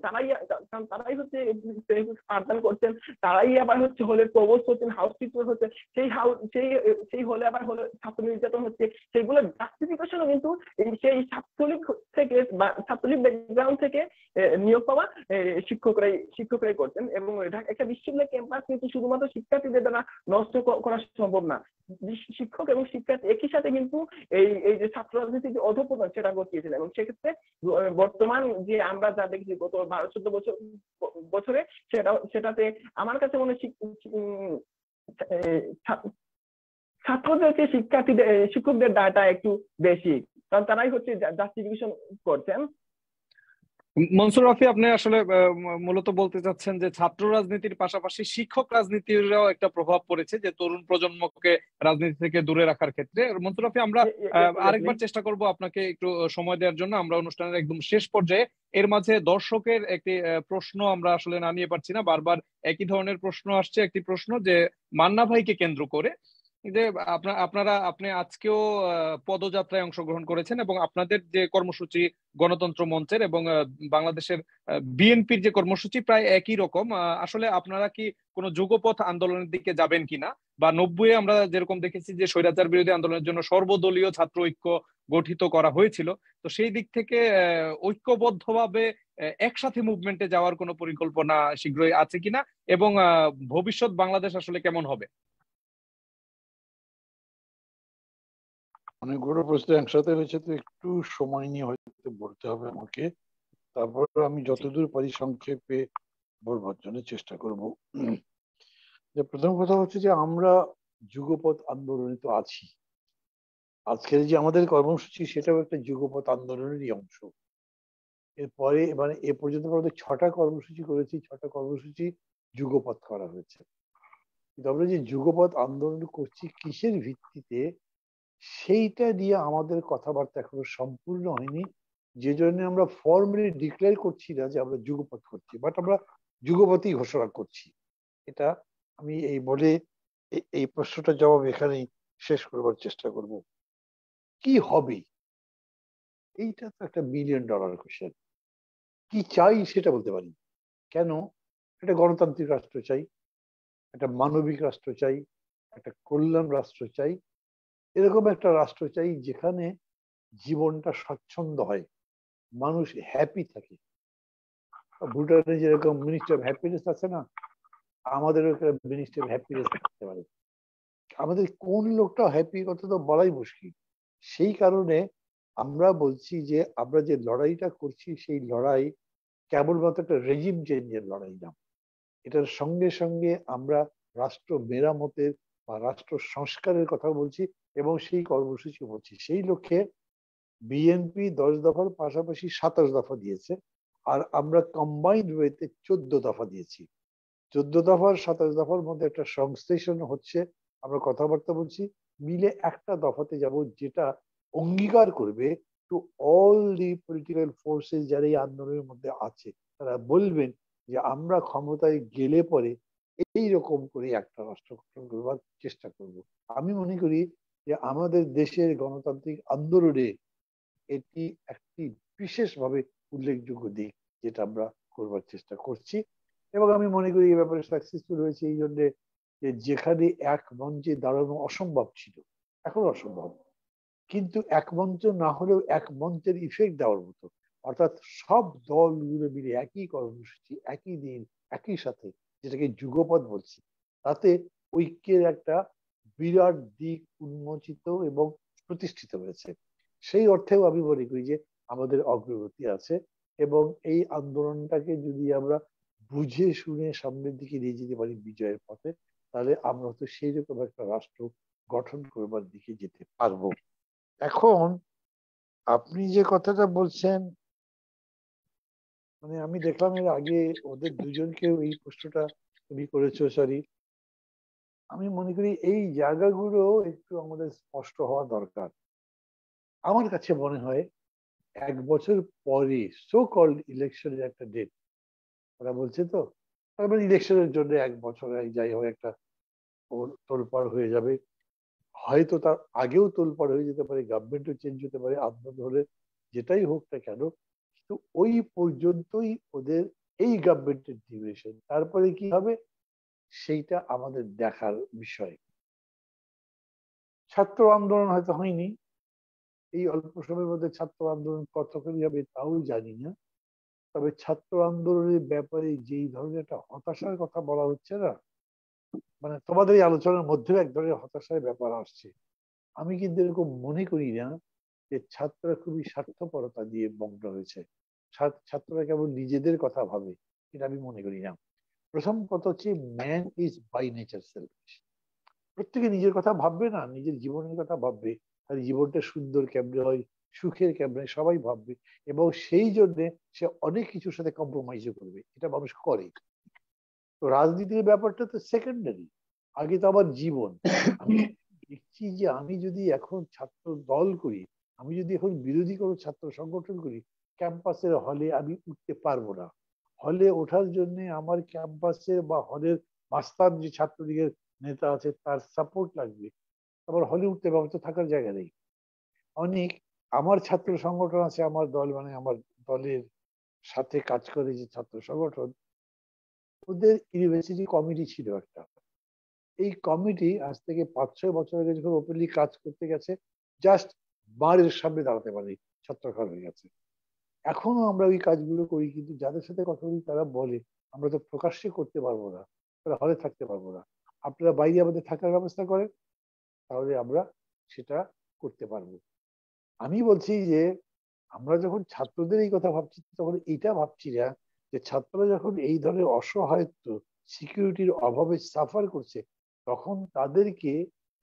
তারাই হচ্ছে পাঠদান করছেন, তারাই আবার হচ্ছে হলের প্রভোস্ট হচ্ছেন, হাউস টিচার হচ্ছে, সেই হলে আবার হলে ছাত্র নির্যাতন হচ্ছে। সেইগুলো জাস্টিফিকেশনও কিন্তু সেই ছাত্রলীগ থেকে বা ছাত্রলীগ ব্যাকগ্রাউন্ড থেকে নিয়োগ পাওয়া শিক্ষকরাই করতেন। এবং একটা বিশ্ববিদ্যালয় ক্যাম্পাস কিন্তু শুধুমাত্র শিক্ষার্থীদের দ্বারা নষ্ট করা সম্ভব না, শিক্ষক এবং শিক্ষার্থী একই সাথে কিন্তু এই যে ছাত্র রাজনীতির যে অধঃপতন সেটা ঘটিয়েছিল। এবং সেক্ষেত্রে বর্তমান যে আমরা যা দেখছি গত 12-14 বছরে সেটাতে আমার কাছে মনে হয় ছাত্রদের যে শিক্ষকদের ডাটা একটু বেশি, কারণ তারাই হচ্ছে জাস্টিফিকেশন করছেন। মনসুর রাফি, আপনি আসলে মূলত বলতে চাচ্ছেন যে ছাত্র রাজনীতির পাশাপাশি শিক্ষক রাজনীতিরও একটা প্রভাব পড়েছে যে তরুণ প্রজন্মকে রাজনীতি থেকে দূরে রাখার ক্ষেত্রে। মনসুর রাফি, আমরা আরেকবার চেষ্টা করব আপনাকে একটু সময় দেওয়ার জন্য। আমরা অনুষ্ঠানের একদম শেষ পর্যায়ে, এর মাঝে দর্শকের একটি প্রশ্ন আমরা আসলে না নিয়ে পারছি না, বারবার একই ধরনের প্রশ্ন আসছে। একটি প্রশ্ন যে মান্না ভাইকে কেন্দ্র করে যে আপনি আজকেও পদযাত্রায় অংশগ্রহণ করেছেন এবং আপনাদের যে কর্মসূচি গণতন্ত্র মঞ্চের এবং বাংলাদেশের বিএনপির যে কর্মসূচি প্রায় একই রকম। আসলে আপনারা কি কোনো যুগপথ আন্দোলনের দিকে যাবেন কিনা, বা 90-এ আমরা যেরকম দেখেছি যে স্বৈরাচার বিরোধী আন্দোলনের জন্য সর্বদলীয় ছাত্র ঐক্য গঠিত করা হয়েছিল, তো সেই দিক থেকে ঐক্যবদ্ধভাবে একসাথে মুভমেন্টে যাওয়ার কোনো পরিকল্পনা শীঘ্রই আছে কিনা, এবং ভবিষ্যৎ বাংলাদেশ আসলে কেমন হবে? অনেকগুলো প্রশ্ন একসাথে হয়েছে, তো একটু সময় নিয়ে হয়তো বলতে হবে আমাকে। তারপর আমি যতদূর পারি সংক্ষেপে বলবার জন্য চেষ্টা করব। যে প্রথম কথা হচ্ছে যে আমরা যুগপৎ আন্দোলনে তো আছি। আজকের যে আমাদের কর্মসূচি সেটাও একটা যুগপৎ আন্দোলনেরই অংশ। এরপরে মানে এ পর্যন্ত আমাদের 6টা কর্মসূচি করেছি, 6টা কর্মসূচি যুগপৎ করা হয়েছে। কিন্তু আমরা যে যুগপৎ আন্দোলন করছি কিসের ভিত্তিতে, সেইটা নিয়ে আমাদের কথাবার্তা এখনো সম্পূর্ণ হয়নি, যে জন্য আমরা ফর্মালি ডিক্লেয়ার করছি না যে আমরা যুগপৎ করছি, বাট আমরা যুগপৎই ঘোষণা করছি। এটা আমি এই বলে এই প্রশ্নটা জবাব এখানেই শেষ করবার চেষ্টা করব। কি হবে, এইটা তো একটা $1 মিলিয়ন কোশ্চেন। কি চাই সেটা বলতে পারি। কেন? একটা গণতান্ত্রিক রাষ্ট্র চাই, একটা মানবিক রাষ্ট্র চাই, একটা কল্যাণ রাষ্ট্র চাই, এরকম একটা রাষ্ট্র চাই যেখানে জীবনটা স্বচ্ছন্দ হয়, মানুষ হ্যাপি থাকে। ভুটানে যেরকম মিনিস্ট্রি অফ হ্যাপিনেস আছে না, আমাদেরও একটা মিনিস্ট্রি অফ হ্যাপিনেস থাকতে পারে। আমাদের কোন লোকটা হ্যাপি কথা তো বলাই মুশকিল। সেই কারণে আমরা বলছি যে আমরা যে লড়াইটা করছি সেই লড়াই কেবলমাত্র একটা রেজিম চেঞ্জের লড়াই না, এটার সঙ্গে সঙ্গে আমরা রাষ্ট্র মেরামতের বা রাষ্ট্র সংস্কারের কথা বলছি এবং সেই কর্মসূচি বলছি। সেই লক্ষ্যে বিএনপি 10 দফার পাশাপাশি 27 দফা দিয়েছে, আর আমরা কম্বাইন্ড ওয়েতে 14 দফা দিয়েছি। 14 দফার 27 দফার মধ্যে একটা সংশ্লেষণ হচ্ছে, আমরা কথাবার্তা বলছি, মিলে একটা দফাতে যাব যেটা অঙ্গীকার করবে to all the political forces যারা এই আন্দোলনের মধ্যে আছে, তারা বলবেন যে আমরা ক্ষমতায় গেলে পরে এইরকম করে একটা রাষ্ট্র গঠন করবার চেষ্টা করব। আমি মনে করি যে আমাদের দেশের গণতান্ত্রিক আন্দোলনে এটি একটি বিশেষভাবে উল্লেখযোগ্য দিক যেটা আমরা করবার চেষ্টা করছি, এবং আমি মনে করি এই ব্যাপারে সাকসেসফুল হয়েছে এই জন্য যে যেখানে এক মঞ্চে দাঁড়ানো অসম্ভব ছিল, এখন অসম্ভব, কিন্তু এক মঞ্চ না হলেও এক মঞ্চের ইফেক্ট দেওয়ার মতো, অর্থাৎ সব দলগুলো মিলে একই কর্মসূচি, একই দিন, একই সাথে, যেটাকে যুগপৎ বলছি, তাতে ঐক্যের একটা বিরাট দিক উন্মোচিত এবং প্রতিষ্ঠিত হয়েছে। সেই অর্থেও আমি মনে করি যে আমাদের অগ্রগতি আছে, এবং এই আন্দোলনটাকে যদি আমরা বুঝে শুনে সামনের দিকে নিয়ে যেতে পারি বিজয়ের পথে, তাহলে আমরা তো সেই রকম একটা রাষ্ট্র গঠন করবার দিকে যেতে পারবো। এখন আপনি যে কথাটা বলছেন, মানে আমি দেখলাম এর আগে ওদের দুজনকেও এই প্রশ্নটা তুমি করেছো, সরি। আমি মনে করি এই জায়গাগুলো একটু আমাদের স্পষ্ট হওয়া দরকার। আমার কাছে মনে হয় 1 বছর পরে সো কল্ড ইলেকশনের একটা ডেট ওরা বলছে, তো তার মানে ইলেকশনের জন্য 1 বছর যাই হোক একটা তোলপাড় হয়ে যাবে, হয়তো তার আগেও তোলপাড় হয়ে যেতে পারে, গভর্নমেন্টও চেঞ্জ হতে পারে, আন্দোলন হলে যেটাই হোক না কেন, কিন্তু ওই পর্যন্তই ওদের এই গভর্নমেন্টের ডিউরেশন। তারপরে কি হবে সেইটা আমাদের দেখার বিষয়। ছাত্র আন্দোলন হয়তো হয়নি, এই অল্প সময়ের মধ্যে ছাত্র আন্দোলন কতখানি হবে তাও জানি না, তবে ছাত্র আন্দোলনের ব্যাপারে যেই ধরনের একটা হতাশার কথা বলা হচ্ছে না, মানে তোমাদের এই আলোচনার মধ্যেও এক ধরনের হতাশার ব্যাপার আসছে, আমি কিন্তু এরকম মনে করি না যে ছাত্ররা খুবই স্বার্থপরতা দিয়ে মগ্ন হয়েছে, ছাত্ররা কেবল নিজেদের কথা ভাবে, এটা আমি মনে করি না। প্রথম কথা হচ্ছে man is by nature selfish. প্রত্যেকে নিজের কথা ভাববে না, নিজের জীবনের কথা ভাববে, তার জীবনটা সুন্দর কেমনে হয়, সুখের কেমনে, সবাই ভাববে, এবং সেই জন্য সে অনেক কিছুর সাথে কম্প্রোমাইজও করবে, এটা মানুষ করে। তো রাজনীতির ব্যাপারটা তো সেকেন্ডারি, আগে তো আমার জীবন। আমি দেখছি যে আমি যদি এখন ছাত্র দল করি, আমি যদি এখন বিরোধী কোনো ছাত্র সংগঠন করি, ক্যাম্পাসের হলে আমি উঠতে পারবো না। হলে ওঠার জন্য আমার ক্যাম্পাসের বা হলের মাস্টার যে ছাত্রলীগের নেতা আছে তার সাপোর্ট লাগবে, তারপর হলে উঠতে পারবো, তো থাকার জায়গা নেই। অনেক আমার ছাত্র সংগঠন আছে, আমার দল মানে আমার দলের সাথে কাজ করে যে ছাত্র সংগঠন, ওদের ইউনিভার্সিটি কমিটি ছিল একটা। এই কমিটি আজ থেকে 5-6 বছর আগে যখন ওপেনলি কাজ করতে গেছে, জাস্ট বারের সামনে দাঁড়াতে পারি, ছত্রখান হয়ে গেছে। এখনো আমরা ওই কাজগুলো করি, কিন্তু যাদের সাথে কথা বলি তারা বলে আমরা তো প্রকাশ্যে করতে পারবো না, আমরা হলে থাকতে পারবো না, আপনারা বাইরে আমাদের থাকার ব্যবস্থা করেন, তাহলে আমরা সেটা করতে পারবো। আমি বলছি যে আমরা যখন ছাত্রদের এই কথা ভাবছি, তখন এটা ভাবছি না যে ছাত্ররা যখন এই ধরনের অসহায়ত্ব, সিকিউরিটির অভাবে সাফার করছে, তখন তাদেরকে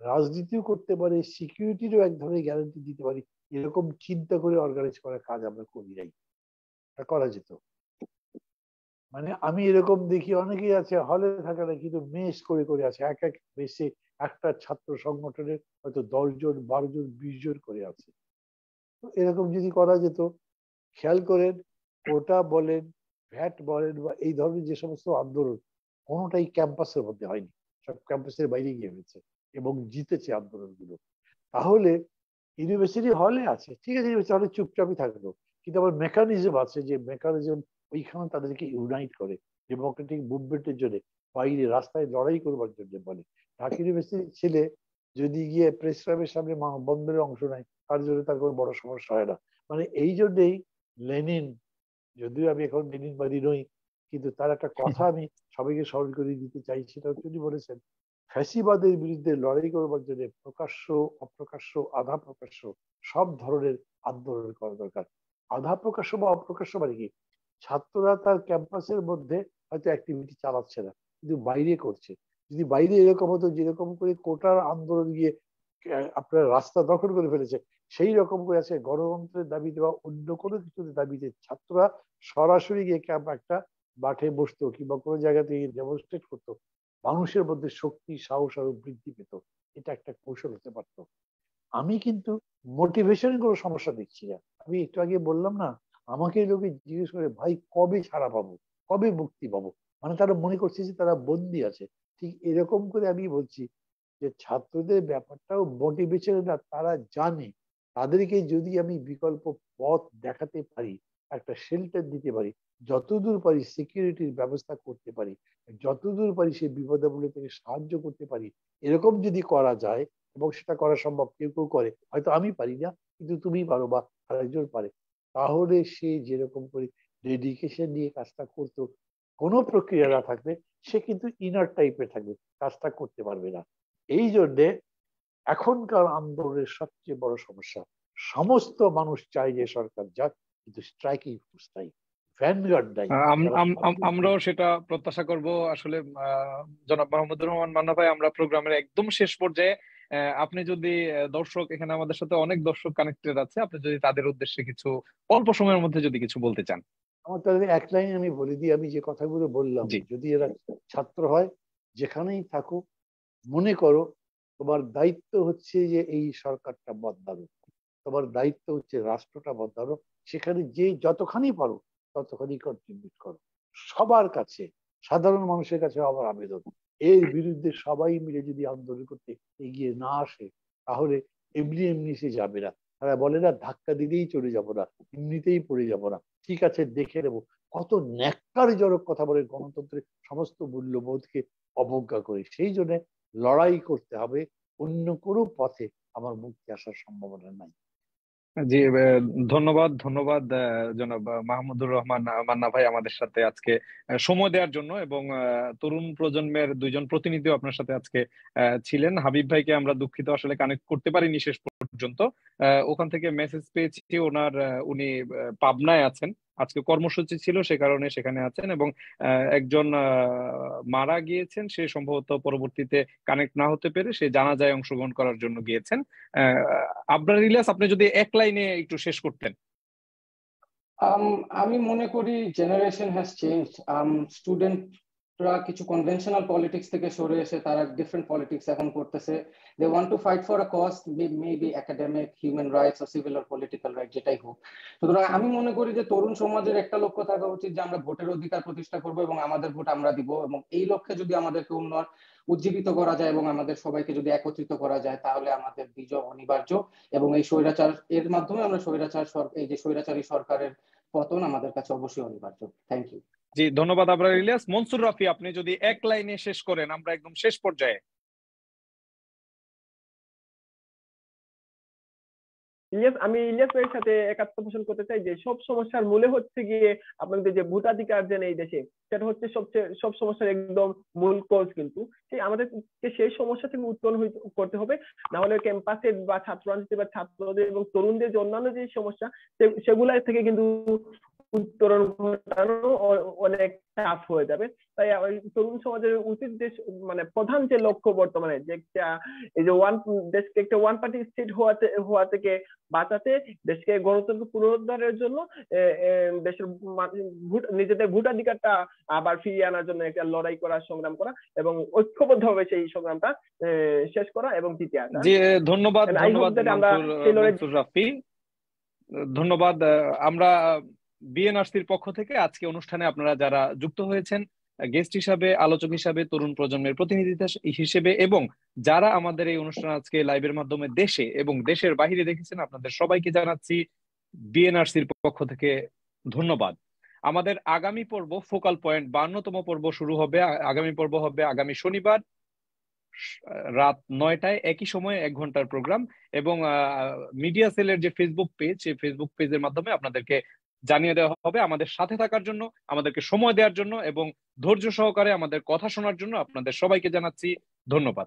রাজনীতিও করতে পারে, সিকিউরিটিরও এক ধরনের গ্যারান্টি দিতে পারি, এরকম চিন্তা করে অর্গানাইজ করার কাজ আমরা করি নাই। করা যেত। মানে আমি এরকম দেখি অনেকেই আছে হলে থাকে না, কিন্তু মেস করে করে আছে, এক এক মেসে একটা ছাত্র সংগঠনের হয়তো 10 জন 12 জন 20 জন করে আছে। তো এরকম যদি করা যেত, খেয়াল করেন কোটা বলেন, ভ্যাট বলেন, বা এই ধরনের যে সমস্ত আন্দোলন, কোনোটাই ক্যাম্পাসের মধ্যে হয়নি, সব ক্যাম্পাসের বাইরে গিয়ে হয়েছে এবং জিতেছে আন্দোলনগুলো। তাহলে ইউনিভার্সিটি হলে আছে, ঠিক আছে, ইউনিভার্সিটি হলে চুপচাপই থাকলো, কিন্তু আবার মেকানিজম আছে, যে মেকানিজম ওইখানে তাদেরকে ইউনাইট করে ডেমোক্রেটিক মুভমেন্টের জন্য, বাইরে রাস্তায় লড়াই করবার জন্য বলে। ঢাকা ইউনিভার্সিটির ছেলে যদি গিয়ে প্রেস ক্লাবের সামনে বন্ধের অংশ নেয়, তার জন্য তার কোনো বড় সমস্যা হয় না। মানে এই জন্যেই লেনিন, যদিও আমি এখন লেনিনবাদী নই, কিন্তু তার একটা কথা আমি সবাইকে স্মরণ করে দিতে চাই, সেটা তিনি বলেছেন ফ্যাসিবাদের বিরুদ্ধে লড়াই করবার জন্য প্রকাশ্য, অপ্রকাশ্য, আধা প্রকাশ্য সব ধরনের আন্দোলন করা দরকার। আধা প্রকাশ্য বা অপ্রকাশ্য মানে কি, ছাত্ররা তার ক্যাম্পাসের মধ্যে হয়তো অ্যাক্টিভিটি চালাচ্ছে না, কিন্তু বাইরে করছে। যদি বাইরে এরকম হতো যেরকম করে কোটার আন্দোলন গিয়ে আপনার রাস্তা দখল করে ফেলেছে, সেই রকম করে আছে গণতন্ত্রের দাবিতে বা অন্য কোনো কিছুর দাবিতে ছাত্ররা সরাসরি গিয়ে ক্যাম্প একটা মাঠে বসতো কিংবা কোনো জায়গাতে ডেমনস্ট্রেট করতো, মানুষের মধ্যে শক্তি সাহস আরো বৃদ্ধি পেত। এটা একটা কৌশল হতে পারতো। আমি কিন্তু মোটিভেশনের কোনো সমস্যা দেখছি না। আমি একটু আগে বললাম না, আমাকে লোকে জিজ্ঞেস করে ভাই কবে ছাড়া পাবো, কবে মুক্তি পাবো, মানে তারা মনে করছে যে তারা বন্দি আছে। ঠিক এরকম করে আমি বলছি যে ছাত্রদের ব্যাপারটাও মোটিভেশন না, তারা জানে তাদেরকে যদি আমি বিকল্প পথ দেখাতে পারি, একটা শেল্টার দিতে পারি, যতদূর পারি সিকিউরিটির ব্যবস্থা করতে পারি, যতদূর পারি সে বিপদাবলী থেকে সাহায্য করতে পারি, এরকম যদি করা যায়, এবং সেটা করা সম্ভব, কেউ কেউ করে, হয়তো আমি পারি না কিন্তু তুমি পারো বা আরেকজন পারে, তাহলে সে যেরকম করে ডেডিকেশন নিয়ে কাজটা করতো, কোনো প্রক্রিয়া না থাকবে, সে কিন্তু ইনার টাইপের থাকবে, কাজটা করতে পারবে না। এই জন্যে এখনকার আন্দোলনের সবচেয়ে বড় সমস্যা, সমস্ত মানুষ চায় যে সরকার যাক, কিন্তু স্ট্রাইকিং ফোর্স নাই, ভ্যানগার্ড নাই। আমরাও সেটা প্রত্যাশা করব। আসলে জনাব মাহমুদুর রহমান মান্না ভাই, আমরা প্রোগ্রামের একদম শেষ পর্যায়ে, আপনি যদি দর্শক, এখানে আমাদের সাথে অনেক দর্শক কানেক্টেড আছে, আপনি যদি তাদের উদ্দেশ্যে কিছু অল্প সময়ের মধ্যে যদি কিছু বলতে চান। আমার তাদের এক লাইন আমি বলে দিই, আমি যে কথাগুলো বললাম, যদি এরা ছাত্র হয় যেখানেই থাকুক, মনে করো তোমার দায়িত্ব হচ্ছে যে এই সরকারটা বদলানো, তোমার দায়িত্ব হচ্ছে রাষ্ট্রটা বদলানো, সেখানে যে যতখানি পারো ততখানি কন্ট্রিবিউট করো। সবার কাছে, সাধারণ মানুষের কাছে আমার আবেদন, এর বিরুদ্ধে সবাই মিলে যদি আন্দোলন করতে এগিয়ে না আসে, তাহলে এমনি এমনি সে যাবে না। তারা বলে না ধাক্কা দিলেই চলে যাব না, এমনিতেই পড়ে যাব না, ঠিক আছে দেখে নেবো। কত ন্যাক্কারজনক কথা বলে গণতন্ত্রের সমস্ত মূল্যবোধকে অবজ্ঞা করে। সেই জন্য লড়াই করতে হবে, অন্য কোনো পথে আমার মুক্তি আসার সম্ভাবনা নাই। জি, ধন্যবাদ ধন্যবাদ জনাব মাহমুদুর রহমান মান্না ভাই, আমাদের সাথে আজকে সময় দেওয়ার জন্য, এবং তরুণ প্রজন্মের দুইজন প্রতিনিধিও আপনার সাথে আজকে ছিলেন। হাবিব ভাইকে আমরা দুঃখিত, আসলে কানেক্ট করতে পারিনি শেষ পর্যন্ত। ওখান থেকে মেসেজ পেয়েছি ওনার, উনি পাবনায় আছেন, আজকে কর্মসূচি ছিল সে কারণে সেখানে আছেন, এবং একজন মারা গিয়েছেন, সে সম্ভবত পরবর্তীতে কানেক্ট না হতে পেরে সে জানাজায় অংশগ্রহণ করার জন্য গিয়েছেন। আবরার ইলিয়াস, আপনি যদি এক লাইনে একটু শেষ করতেন। আমি মনে করি জেনারেশন হ্যাজ চেঞ্জ। স্টুডেন্ট কিছু কনভেনশনাল পলিটিক্স থেকে সরে এসে তারা ডিফারেন্ট পলিটিক্স এখন করতেছে। They want to fight for a cause, maybe academic, human rights or civil or political right, যেটাই হোক। সুতরাং আমি মনে করি যে তরুণ সমাজের একটা লক্ষ্য থাকা উচিত যে আমরা ভোটের অধিকার প্রতিষ্ঠা করব এবং আমাদের ভোট আমরা দিব, এবং এই লক্ষ্যে যদি আমাদেরকে উজ্জীবিত করা যায় এবং আমাদের সবাইকে যদি একত্রিত করা যায় তাহলে আমাদের বিজয় অনিবার্য, এবং এই স্বৈরাচার এর মাধ্যমে আমরা এই যে স্বৈরাচারী সরকারের পতন আমাদের কাছে অবশ্যই অনিবার্য। Thank you. জি, ধন্যবাদ আবরার ইলিয়াস। মনসুর রাফি, আপনি যদি এক লাইনে শেষ করেন, আমরা একদম শেষ পর্যায়ে। আমি ইলিয়াস ভাইয়ের সাথে একাত্ম পোষণ করতে চাই যে সব সমস্যার মূলে হচ্ছে গিয়ে আপনাদের যে ভোটাধিকার যে এই দেশে, সেটা হচ্ছে সব সমস্যার একদম মূল কজ। কিন্তু আমাদেরকে সেই সমস্যা থেকে উত্তরণ করতে হবে, না হলে ক্যাম্পাসে বা ছাত্র রাজনীতি বা ছাত্রদের এবং তরুণদের যে অন্যান্য যে সমস্যা সেগুলা থেকে কিন্তু উত্তরণ ঘটানো অনেক টাফ হয়ে যাবে। তাই তরুণ সমাজের উচিত যে মানে প্রধান যে লক্ষ্য বর্তমানে যে এই যে দেশকে একটা ওয়ান পার্টি স্টেট হওয়া থেকে বাঁচাতে, দেশকে গণতন্ত্র পুনরুদ্ধারের জন্য দেশের নিজেদের ভোটাধিকারটা আবার ফিরিয়ে আনার জন্য একটা লড়াই করা, সংগ্রাম করা এবং ঐক্যবদ্ধভাবে সেই সংগ্রামটা শেষ করা এবং জিতে আসা। জি, ধন্যবাদ মনসুর রাফি, ধন্যবাদ। আমরা বিএনআরসির পক্ষ থেকে আজকে অনুষ্ঠানে আপনারা যারা যুক্ত হয়েছেন গেস্ট হিসাবে, আলোচক হিসাবে, তরুণ প্রজন্মের প্রতিনিধি হিসেবে, এবং যারা আমাদের এই অনুষ্ঠান আজকে লাইভের মাধ্যমে দেশে এবং দেশের বাইরে দেখেছেন, আপনাদের সবাইকে জানাচ্ছি বিএনআরসির পক্ষ থেকে ধন্যবাদ। আমাদের আগামী পর্ব ফোকাল পয়েন্ট 52তম পর্ব শুরু হবে। আগামী পর্ব হবে আগামী শনিবার রাত 9টায়, একই সময়ে 1 ঘন্টার প্রোগ্রাম, এবং মিডিয়া সেলের যে ফেসবুক পেজ, সেই ফেসবুক পেজের মাধ্যমে আপনাদেরকে জানিয়ে দেওয়া হবে। আমাদের সাথে থাকার জন্য, আমাদেরকে সময় দেওয়ার জন্য এবং ধৈর্য সহকারে আমাদের কথা শোনার জন্য আপনাদের সবাইকে জানাচ্ছি ধন্যবাদ।